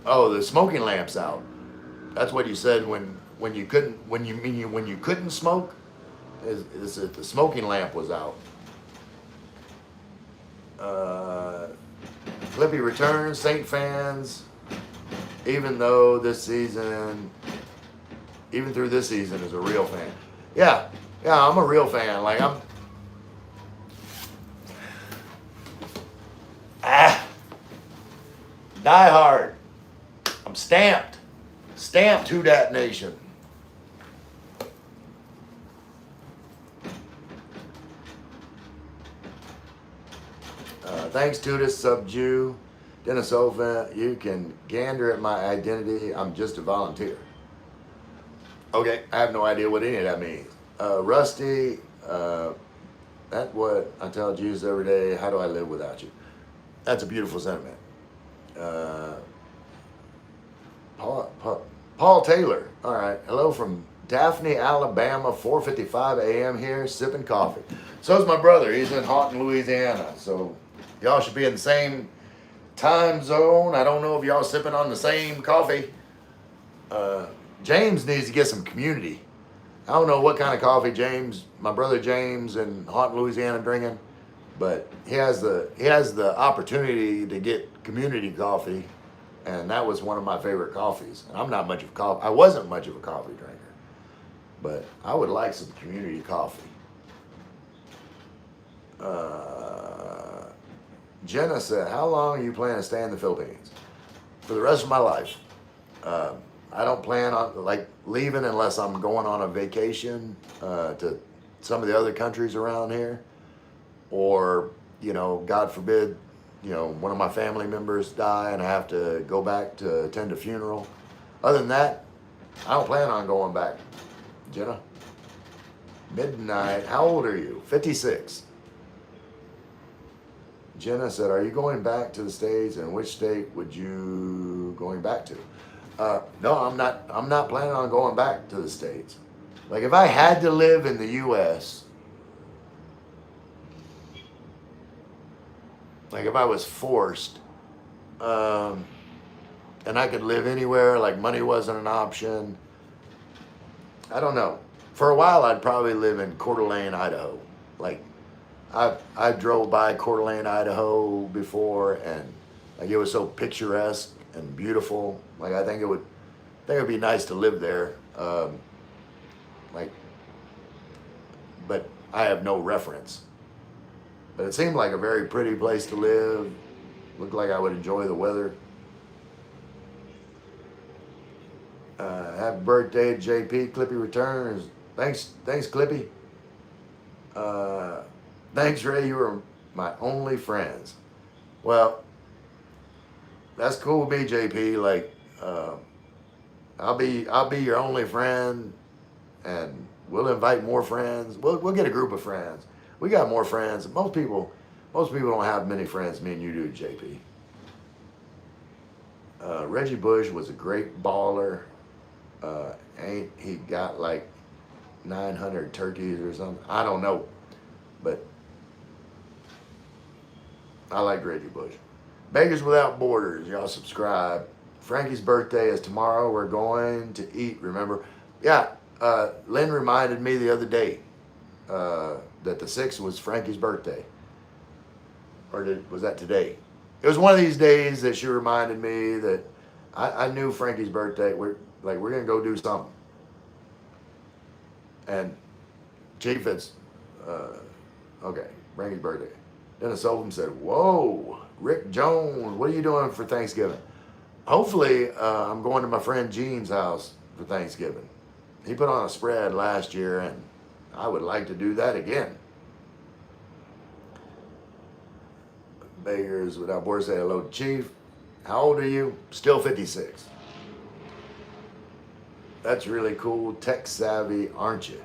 [SPEAKER 1] Oh, the smoking lamp's out. That's what you said when you couldn't smoke. Is that the smoking lamp was out. Clippy returns, Saint fans. Even through this season is a real fan. Yeah, I'm a real fan. Like I'm die hard. I'm stamped to that nation. Thanks, Tudas, Subjew. Dennis Ova, you can gander at my identity. I'm just a volunteer. Okay, I have no idea what any of that means. Rusty, that's what I tell Jesus every day. How do I live without you? That's a beautiful sentiment. Paul Taylor. All right. Hello from Daphne, Alabama. 4:55 a.m. here, sipping coffee. So's my brother. He's in Houghton, Louisiana. So y'all should be in the same time zone. I don't know if y'all sipping on the same coffee. James needs to get some community. I don't know what kind of coffee my brother James in Houghton, Louisiana drinking, but he has the opportunity to get community coffee, and that was one of my favorite coffees. I'm not much of coffee. I wasn't much of a coffee drinker, but I would like some community coffee. Jenna said, how long are you planning to stay in the Philippines? For the rest of my life. I don't plan on leaving unless I'm going on a vacation to some of the other countries around here, or God forbid, one of my family members die and I have to go back to attend a funeral. Other than that, I don't plan on going back. Jenna, Midnight, how old are you? 56. Jenna said, are you going back to the States, and which state would you going back to? No, I'm not planning on going back to the States. Like, if I had to live in the U.S., like if I was forced, and I could live anywhere, like money wasn't an option, I don't know. For a while, I'd probably live in Coeur d'Alene, Idaho. Like, I drove by Coeur d'Alene, Idaho before, and like it was so picturesque and beautiful. Like I think it'd be nice to live there. Like, but I have no reference. But it seemed like a very pretty place to live. Looked like I would enjoy the weather. Happy birthday, JP. Clippy returns. Thanks, Clippy. Thanks, Ray. You were my only friends. Well, that's cool with me, JP. Like, I'll be your only friend, and we'll invite more friends. We'll get a group of friends. We got more friends. Most people don't have many friends. Me and you do, JP. Reggie Bush was a great baller. Ain't he got like 900 turkeys or something? I don't know, but I like Reggie Bush. Bakers Without Borders, y'all subscribe. Frankie's birthday is tomorrow. We're going to eat, remember? Yeah, Lynn reminded me the other day that the 6th was Frankie's birthday. Or was that today? It was one of these days that she reminded me that I knew Frankie's birthday. We're going to go do something. And Chief, it's, okay, Frankie's birthday. Dennis Oldham said, whoa, Rick Jones, what are you doing for Thanksgiving? Hopefully, I'm going to my friend Gene's house for Thanksgiving. He put on a spread last year, and I would like to do that again. Bakers Without Borders say hello, Chief. How old are you? Still 56. That's really cool. Tech savvy, aren't you?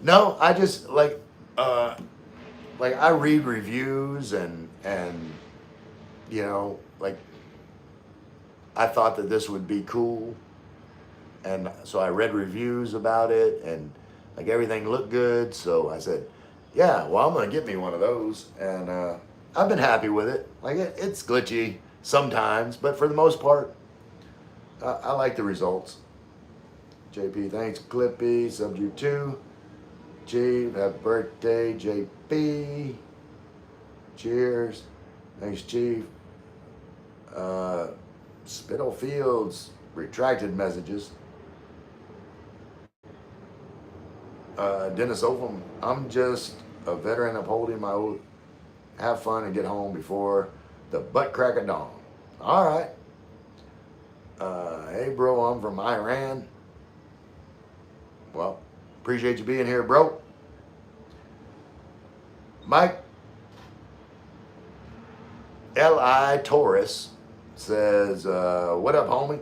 [SPEAKER 1] No, I just like I read reviews and you know, like I thought that this would be cool, and so I read reviews about it, and like everything looked good. So I said, yeah, well, I'm gonna get me one of those, and I've been happy with it. Like it's glitchy sometimes, but for the most part, I like the results. JP, thanks, Clippy. Sub you too. Chief, happy birthday, JP. Cheers. Thanks, Chief. Spittle Fields, retracted messages. Dennis Oldham, I'm just a veteran upholding my oath. Have fun and get home before the butt crack of dawn. All right. Hey, bro, I'm from Iran. Well, appreciate you being here, bro. Mike L.I. Taurus says, what up, homie?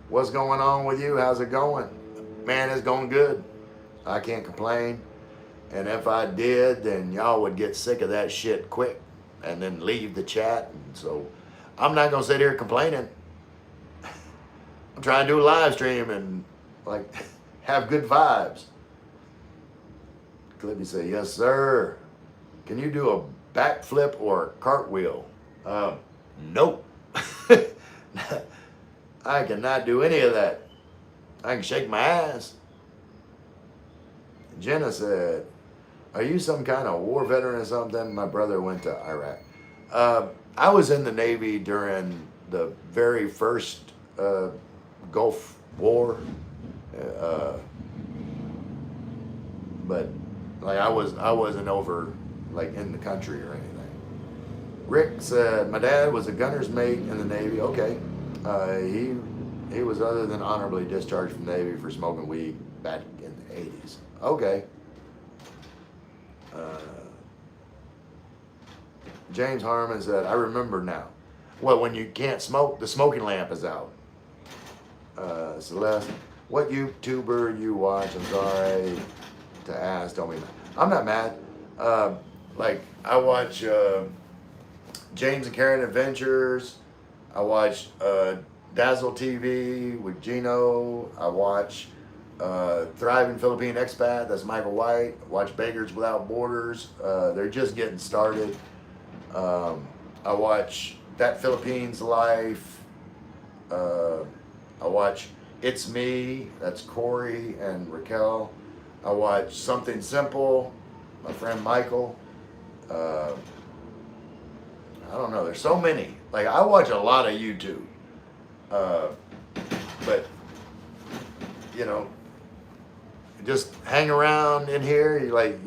[SPEAKER 1] What's going on with you? How's it going? Man, it's going good. I can't complain. And if I did, then y'all would get sick of that shit quick and then leave the chat. And so I'm not going to sit here complaining. I'm trying to do a live stream and like have good vibes. Clippy say, yes, sir. Can you do a backflip or a cartwheel? Nope. I cannot do any of that. I can shake my ass. Jenna said, are you some kind of war veteran or something? My brother went to Iraq. I was in the Navy during the very first Gulf War. But like I wasn't over like in the country or anything. Rick said, my dad was a gunner's mate in the Navy. Okay. He was other than honorably discharged from the Navy for smoking weed back in the 80s. Okay. James Harmon said, I remember now. Well, when you can't smoke, the smoking lamp is out. Celeste, what YouTuber you watch? I'm sorry to ask. Don't be mad. I'm not mad. Like, I watch James and Karen Adventures. I watch Dazzle TV with Gino. I watch Thriving Philippine Expat. That's Michael White. I watch Bakers Without Borders. They're just getting started. I watch That Philippines Life. I watch It's Me. That's Corey and Raquel. I watch Something Simple, my friend Michael. I don't know. There's so many. Like, I watch a lot of YouTube. But, you know, just hang around in here. You like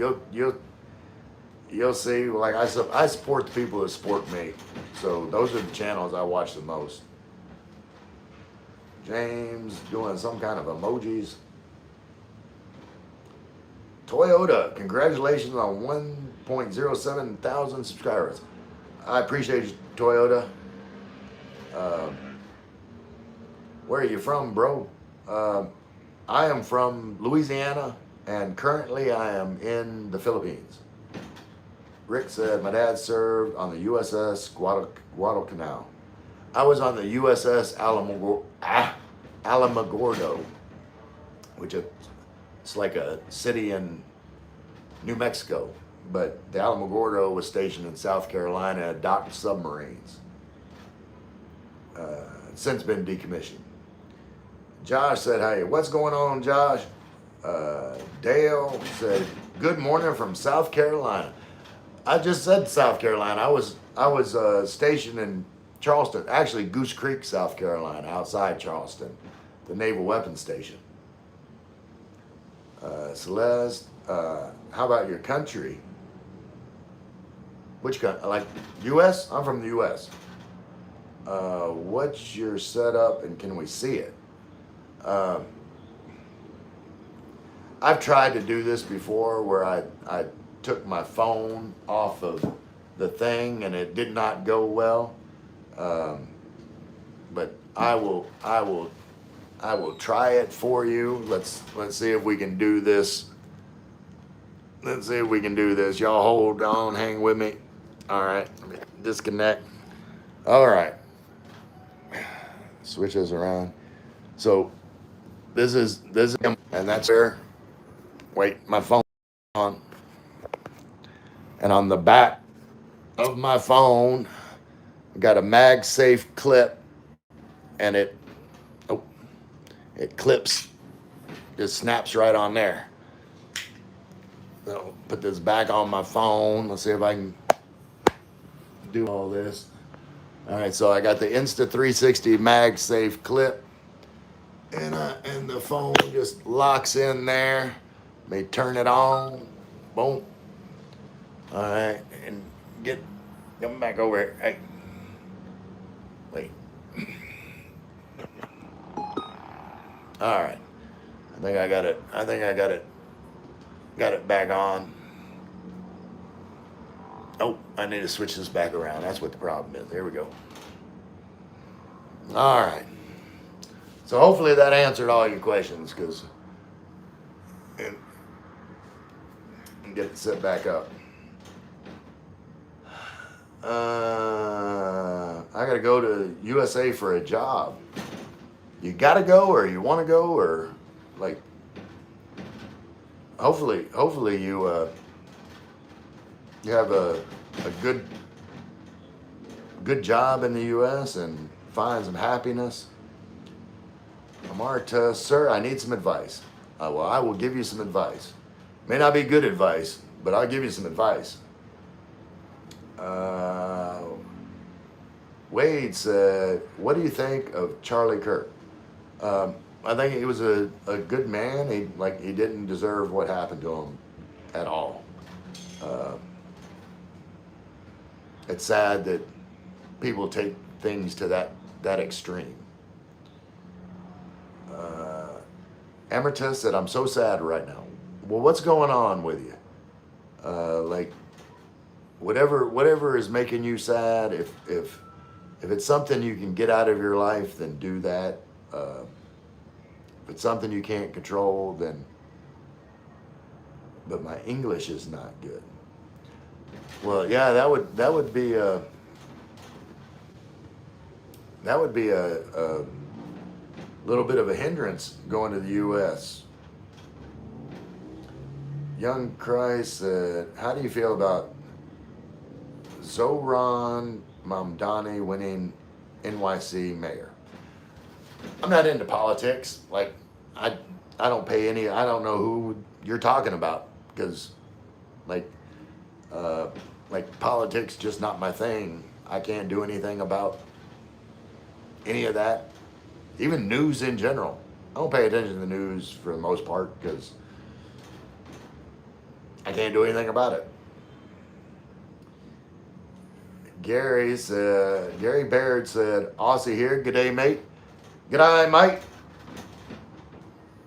[SPEAKER 1] you'll see. Like, I support the people that support me. So those are the channels I watch the most. James doing some kind of emojis. Toyota, congratulations on 1.07 thousand subscribers. I appreciate you, Toyota. Where are you from, bro? I am from Louisiana, and currently I am in the Philippines. Rick said, my dad served on the USS Guadalcanal. I was on the USS Alamogordo, which it's like a city in New Mexico. But the Alamogordo was stationed in South Carolina, docked submarines. Since been decommissioned. Josh said, hey, what's going on, Josh? Dale said, good morning from South Carolina. I just said South Carolina. I was stationed in Charleston, actually Goose Creek, South Carolina, outside Charleston, the Naval Weapons Station. Celeste, how about your country? Which country? Like U.S.? I'm from the U.S. What's your setup and can we see it? I've tried to do this before where I took my phone off of the thing and it did not go well. But I will try it for you. Let's see if we can do this. Let's see if we can do this. Y'all hold on, hang with me. All right, let me disconnect. All right, switch this around. So this is, and that's where. Wait, my phone on. And on the back of my phone, I got a MagSafe clip, and it clips, just snaps right on there. So put this back on my phone. Let's see if I can do all this. All right, so I got the Insta360 MagSafe clip, and the phone just locks in there. May turn it on. Boom. All right, and come back over here. Hey, wait. All right, I think I got it. Got it back on. Oh, I need to switch this back around. That's what the problem is. There we go. All right. So hopefully that answered all your questions, and get it set back up. I gotta go to USA for a job. You gotta go, or you want to go, or like. Hopefully you have a good job in the U.S. and find some happiness. Amarta, sir, I need some advice. Well, I will give you some advice. May not be good advice, but I'll give you some advice. Wade said, what do you think of Charlie Kirk? I think he was a good man. He didn't deserve what happened to him at all. It's sad that people take things to that extreme. Emeritus said, I'm so sad right now. Well, what's going on with you? Like, whatever is making you sad, if it's something you can get out of your life, then do that. If it's something you can't control, then. But my English is not good. Well, yeah, that would be a little bit of a hindrance going to the U.S. Young Christ said, how do you feel about Zohran Mamdani winning NYC mayor? I'm not into politics. Like, I don't pay any. I don't know who you're talking about, because like politics just not my thing. I can't do anything about any of that. Even news in general. I don't pay attention to the news for the most part because I can't do anything about it. Gary Baird said, Aussie here. Good day, mate. Good day, mate.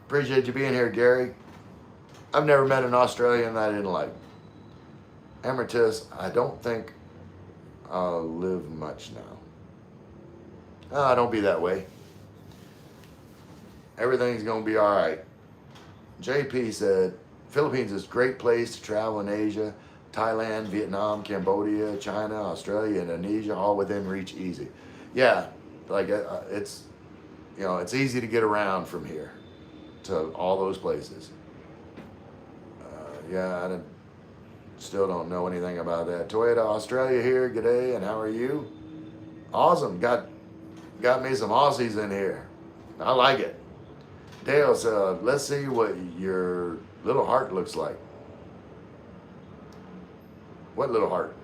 [SPEAKER 1] Appreciate you being here, Gary. I've never met an Australian that I didn't like. Emeritus, I don't think I'll live much now. Ah, don't be that way. Everything's going to be all right. JP said, Philippines is a great place to travel in Asia. Thailand, Vietnam, Cambodia, China, Australia, Indonesia, all within reach easy. Yeah, like it's, you know, it's easy to get around from here to all those places. Yeah, I still don't know anything about that. Toyota Australia here, good day, and how are you? Awesome, got me some Aussies in here. I like it. Dale said, let's see what your little heart looks like. What little heart?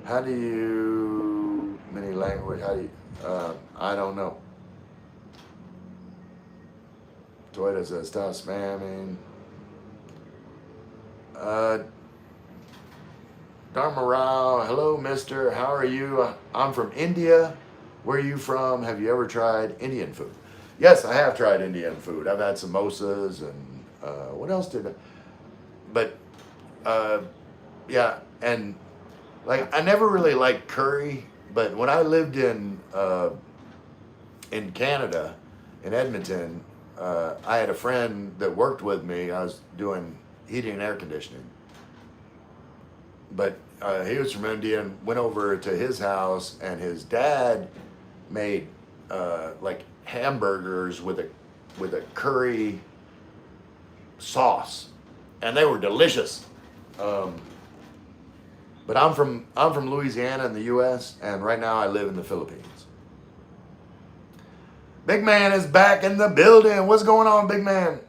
[SPEAKER 1] How do you, many language, how do you, I don't know. Toyota says, stop spamming. Dharma Rao, hello, mister. How are you? I'm from India. Where are you from? Have you ever tried Indian food? Yes, I have tried Indian food. I've had samosas and what else did I? But yeah, and like I never really liked curry. But when I lived in Canada, in Edmonton, I had a friend that worked with me. I was doing heating and air conditioning. But he was from India and went over to his house, and his dad made like hamburgers with a curry sauce, and they were delicious. But I'm from Louisiana in the U.S., and right now I live in the Philippines. Big man is back in the building. What's going on, big man?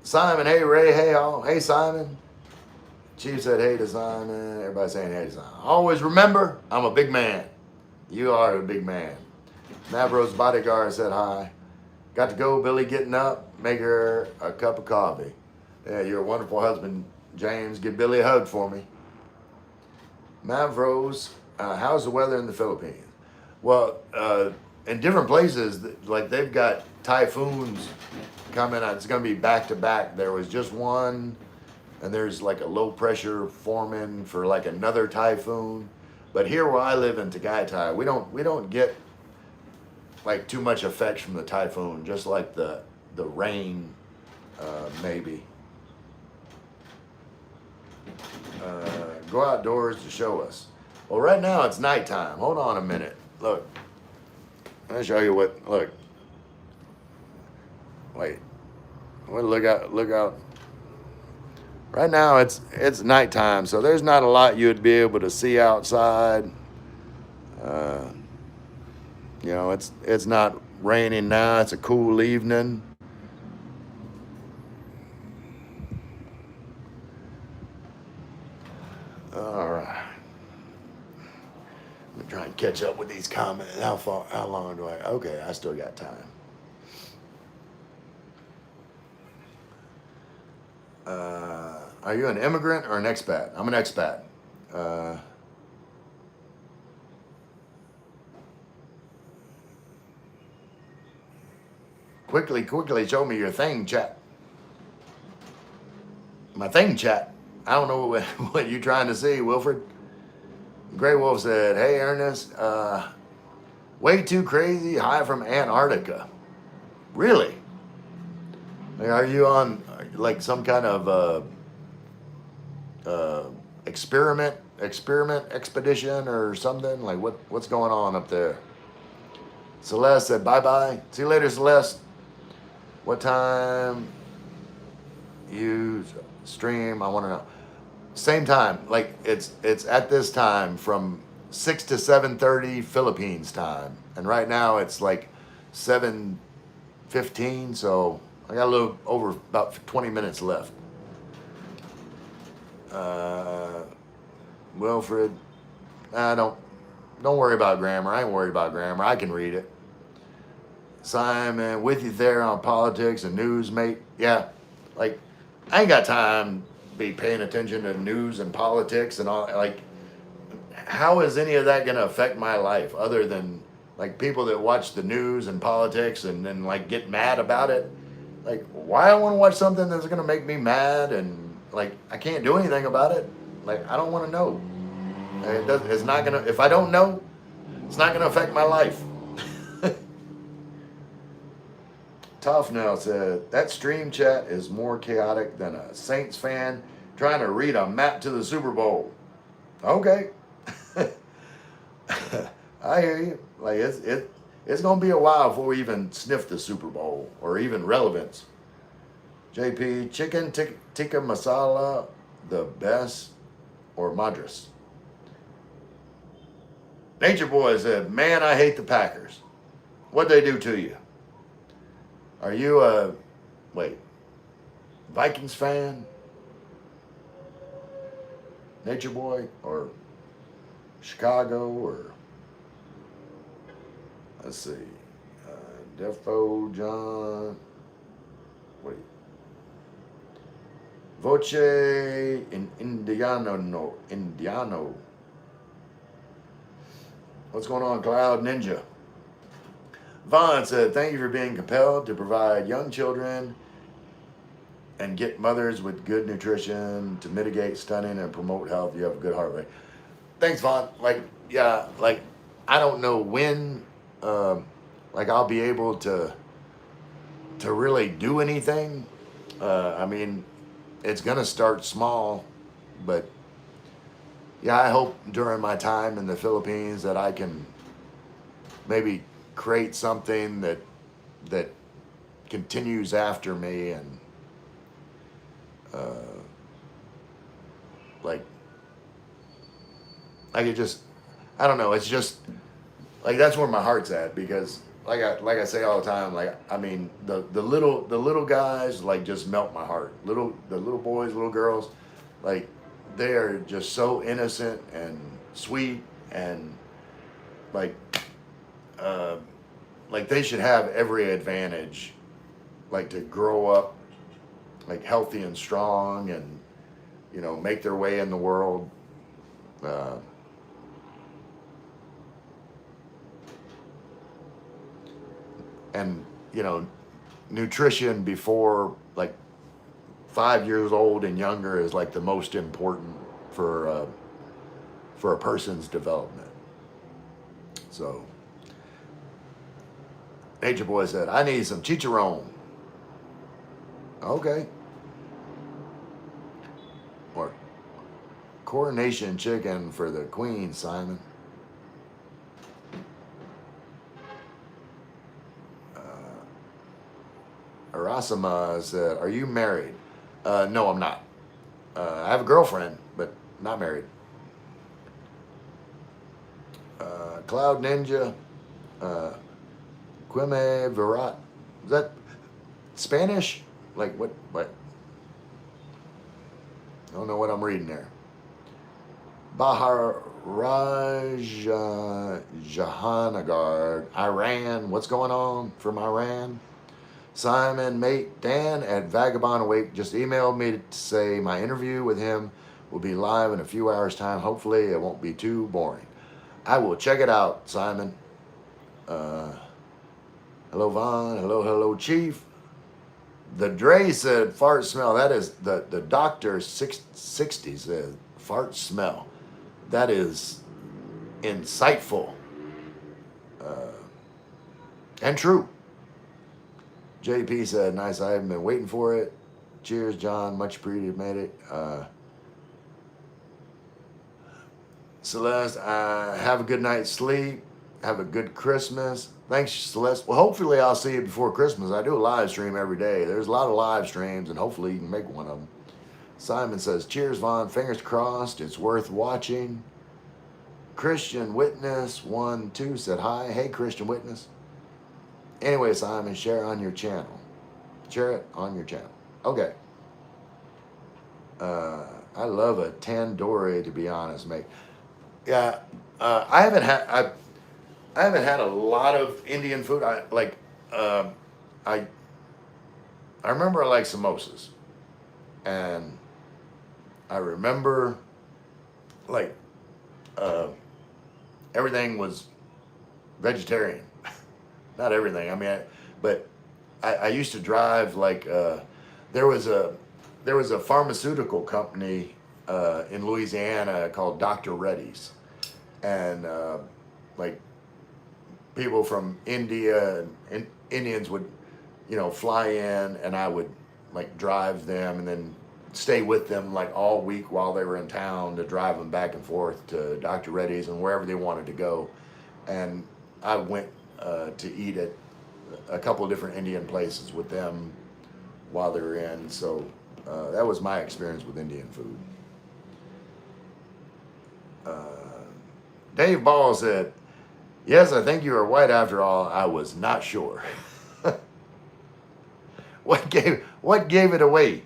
[SPEAKER 1] Simon, hey Ray, hey all, hey Simon. Chief said hey to Simon. Everybody's saying hey to Simon. Always remember, I'm a big man. You are a big man. Mavro's bodyguard said hi. Got to go, Billy, getting up. Make her a cup of coffee. Yeah, you're a wonderful husband, James. Give Billy a hug for me. Mavros, how's the weather in the Philippines? Well, in different places, like they've got typhoons coming out. It's going to be back to back. There was just one, and there's like a low pressure forming for like another typhoon. But here where I live in Tagaytay, we don't get like too much effects from the typhoon, just like the rain, maybe. Go outdoors to show us. Well, right now it's nighttime. Hold on a minute. Look. I'll show you what, look. Wait. Well, look out. Right now it's nighttime, so there's not a lot you'd be able to see outside. You know, it's not raining now. It's a cool evening. All right. I'm trying to catch up with these comments. How long do I? Okay, I still got time. Are you an immigrant or an expat? I'm an expat. Quickly show me your thing, chat. My thing, chat. I don't know what you're trying to see, Wilfred. Grey Wolf said, hey, Ernest, way too crazy, hi from Antarctica. Really? Like, are you on like some kind of experiment expedition or something? Like what's going on up there? Celeste said, bye-bye. See you later, Celeste. What time you stream? I want to know. Same time, like it's at this time from 6 to 7:30 Philippines time, and right now it's like 7:30 15, so I got a little over about 20 minutes left. Wilfred, don't worry about grammar. I ain't worried about grammar. I can read it. Simon, with you there on politics and news, mate. Yeah, like I ain't got time to be paying attention to news and politics and all. Like, how is any of that going to affect my life other than like people that watch the news and politics and then like get mad about it? Like, why I want to watch something that's going to make me mad and like I can't do anything about it? Like, I don't want to know. It's not gonna. If I don't know, it's not gonna affect my life. Tough now said that stream chat is more chaotic than a Saints fan trying to read a map to the Super Bowl. Okay, I hear you. Like it's gonna be a while before we even sniff the Super Bowl or even relevance. JP, chicken tikka masala, the best, or Madras? Nature Boy said, man, I hate the Packers. What'd they do to you? Are you a, Vikings fan? Nature Boy? Or Chicago? Or, let's see, Defo, John, Voce in Indiano. What's going on, Cloud Ninja? Vaughn said, thank you for being compelled to provide young children and get mothers with good nutrition to mitigate stunning and promote health. You have a good heart rate. Thanks, Vaughn. I don't know when, I'll be able to really do anything. I mean, it's going to start small, but yeah, I hope during my time in the Philippines that I can maybe create something that continues after me and I could just, I don't know, it's just like that's where my heart's at because like I say all the time, the little guys just melt my heart. The little boys, little girls, they are just so innocent and sweet and they should have every advantage to grow up healthy and strong and make their way in the world. And nutrition before 5 years old and younger is the most important for a person's development. So Nature Boy said, I need some chicharron. Okay. Or coronation chicken for the queen, Simon. Arasama said, are you married? No, I'm not. I have a girlfriend, but not married. Cloud Ninja, Quime Virat. Is that Spanish? What? I don't know what I'm reading there. Bahar Raj Jahanagard, Iran. What's going on from Iran? Simon, mate, Dan at Vagabond Awake just emailed me to say my interview with him will be live in a few hours' time. Hopefully it won't be too boring. I will check it out, Simon. Hello, Vaughn. Hello, Chief. The Dre said fart smell. That is the doctor 60 said fart smell. That is insightful and true. JP said, nice, I haven't been waiting for it. Cheers, John. Much appreciated. Celeste, have a good night's sleep. Have a good Christmas. Thanks, Celeste. Well, hopefully I'll see you before Christmas. I do a live stream every day. There's a lot of live streams, and hopefully you can make one of them. Simon says, cheers, Vaughn. Fingers crossed. It's worth watching. Christian Witness 1-2 said hi. Hey, Christian Witness. Anyway, Simon, share on your channel. Share it on your channel. Okay. I love a tandoori, to be honest, mate. Yeah, I haven't had I haven't had a lot of Indian food. Uh, I I remember I like samosas, and I remember like uh, everything was vegetarian. Not everything. I mean, but I used to drive like there was a there was a pharmaceutical company in Louisiana called Dr. Reddy's, and like people from India and Indians would, you know, fly in, and I would like drive them and then stay with them like all week while they were in town to drive them back and forth to Dr. Reddy's and wherever they wanted to go. And I went to eat at a couple of different Indian places with them while they were in. So that was my experience with Indian food. Dave Ball said, "Yes, I think you are white after all. I was not sure." What gave it away?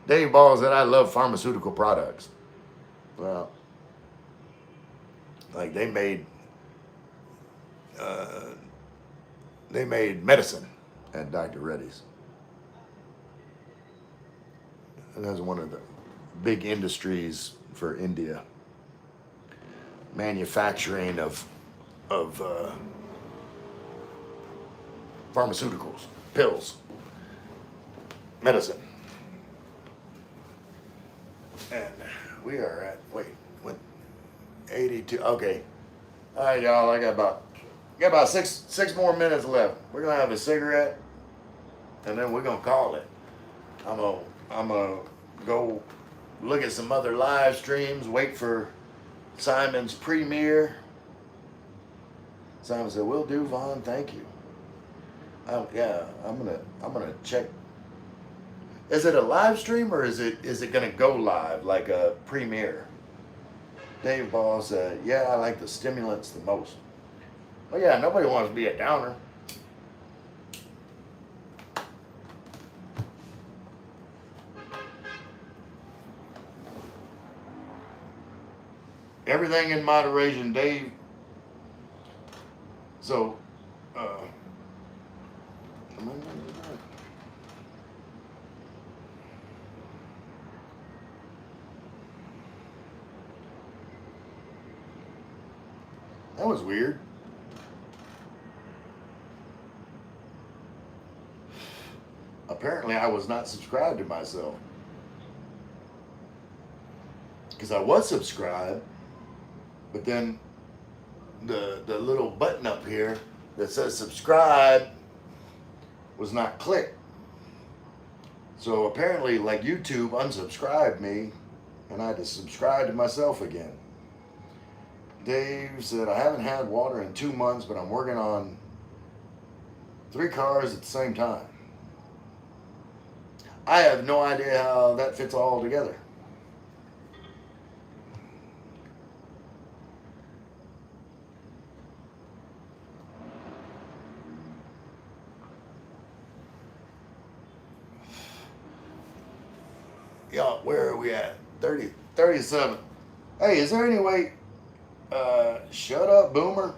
[SPEAKER 1] Dave Ball said, "I love pharmaceutical products." Well, like they made medicine at Dr. Reddy's. And that's one of the big industries for India. Manufacturing of pharmaceuticals, pills, medicine. And we are at, wait, what, 82, okay. All right, y'all, I got about six more minutes left. We're gonna have a cigarette, and then we're gonna call it. I'm gonna go look at some other live streams, wait for Simon's premiere. Simon said, "Will do, Vaughn, thank you." Yeah, I'm gonna check. Is it a live stream or is it gonna go live like a premiere? Dave Ball said, "Yeah, I like the stimulants the most." Well, yeah, nobody wants to be a downer. Everything in moderation, Dave. So, that was weird. Apparently, I was not subscribed to myself. Because I was subscribed, but then the little button up here that says subscribe was not clicked. So apparently, like YouTube unsubscribed me, and I had to subscribe to myself again. Dave said, "I haven't had water in 2 months, but I'm working on 3 cars at the same time." I have no idea how that fits all together. Yeah, where are we at? 37. Hey, is there any way? Shut up, Boomer.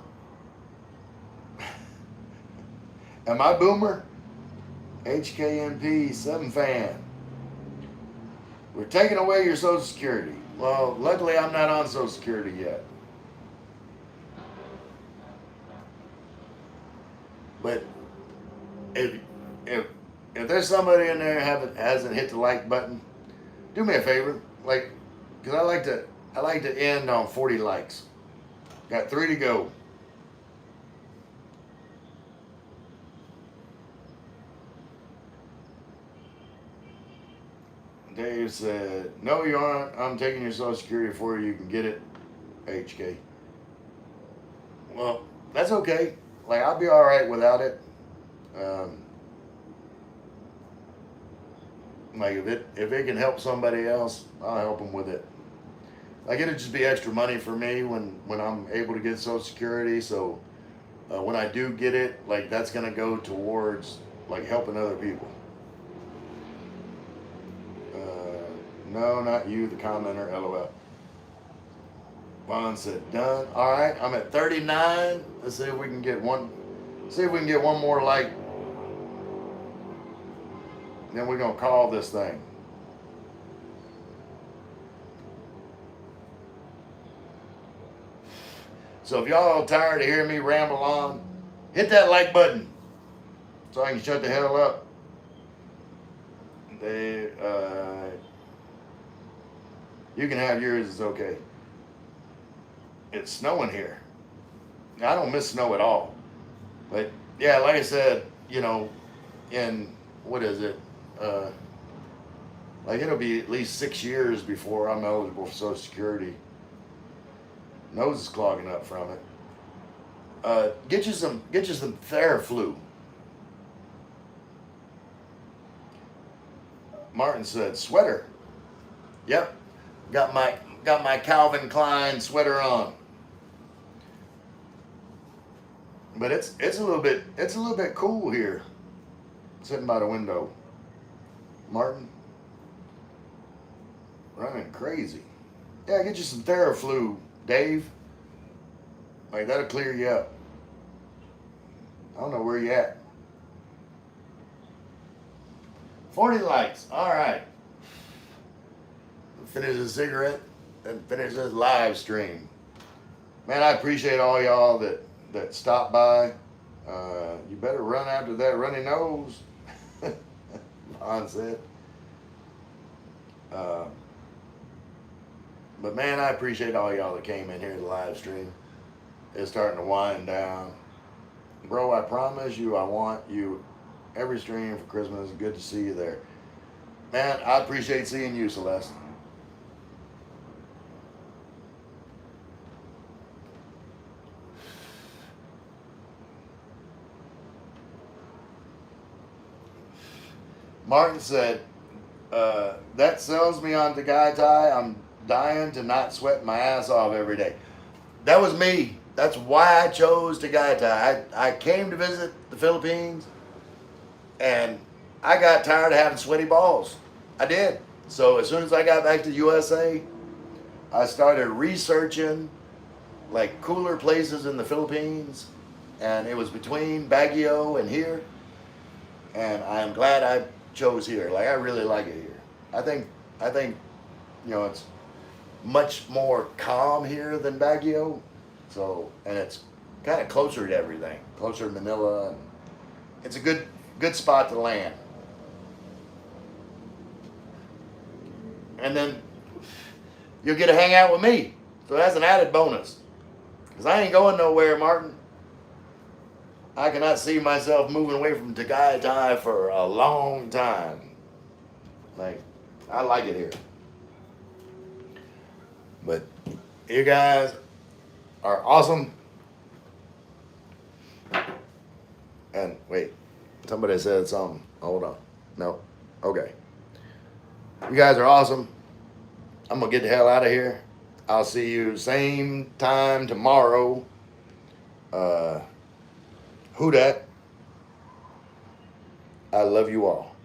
[SPEAKER 1] Am I Boomer? HKMP 7 fan. "We're taking away your Social Security." Well, luckily I'm not on Social Security yet. But if there's somebody in there hasn't hit the like button, do me a favor, like, because I like to end on 40 likes. Got 3 to go. Dave said, "No, you aren't. I'm taking your Social Security before you can get it, HK." Well, that's okay. Like, I'll be all right without it. Like, if it can help somebody else, I'll help them with it. Like, it'll just be extra money for me when I'm able to get Social Security. So when I do get it, like that's gonna go towards like helping other people. No, not you, the commenter. LOL. Vaughn said done. All right, I'm at 39. Let's see if we can get one. See if we can get one more like. Then we're gonna call this thing. So if y'all are tired of hearing me ramble on, hit that like button so I can shut the hell up. You can have yours. It's okay. It's snowing here. I don't miss snow at all. But yeah, like I said, you know, in what is it? Like it'll be at least 6 years before I'm eligible for Social Security. Nose is clogging up from it. Get you some Theraflu. Martin said sweater. Yep, got my Calvin Klein sweater on. But it's a little bit cool here, sitting by the window. Martin, running crazy. Yeah, get you some Theraflu, Dave. Like that'll clear you up. I don't know where you at. 40 likes. All right. Finish the cigarette and finish this live stream. Man, I appreciate all y'all that stopped by. You better run after that runny nose. Lon said. But man, I appreciate all y'all that came in here to the live stream. It's starting to wind down. Bro, I promise you I want you every stream for Christmas. Good to see you there. Man, I appreciate seeing you, Celeste. Martin said, that sells me on to Guy Tie. I'm dying to not sweat my ass off every day. That was me. That's why I chose to Guy Tie. I came to visit the Philippines and I got tired of having sweaty balls. I did. So as soon as I got back to the USA, I started researching like cooler places in the Philippines, and it was between Baguio and here, and I'm glad I chose here. Like I really like it here. I think you know it's much more calm here than Baguio. So, and it's kind of closer to everything, closer to Manila, and it's a good spot to land. And then you'll get to hang out with me. So that's an added bonus. Because I ain't going nowhere, Martin. I cannot see myself moving away from Tagaytay for a long time. Like, I like it here. But you guys are awesome. And wait, somebody said something. Hold on. No. Okay. You guys are awesome. I'm going to get the hell out of here. I'll see you same time tomorrow. Who dat? I love you all.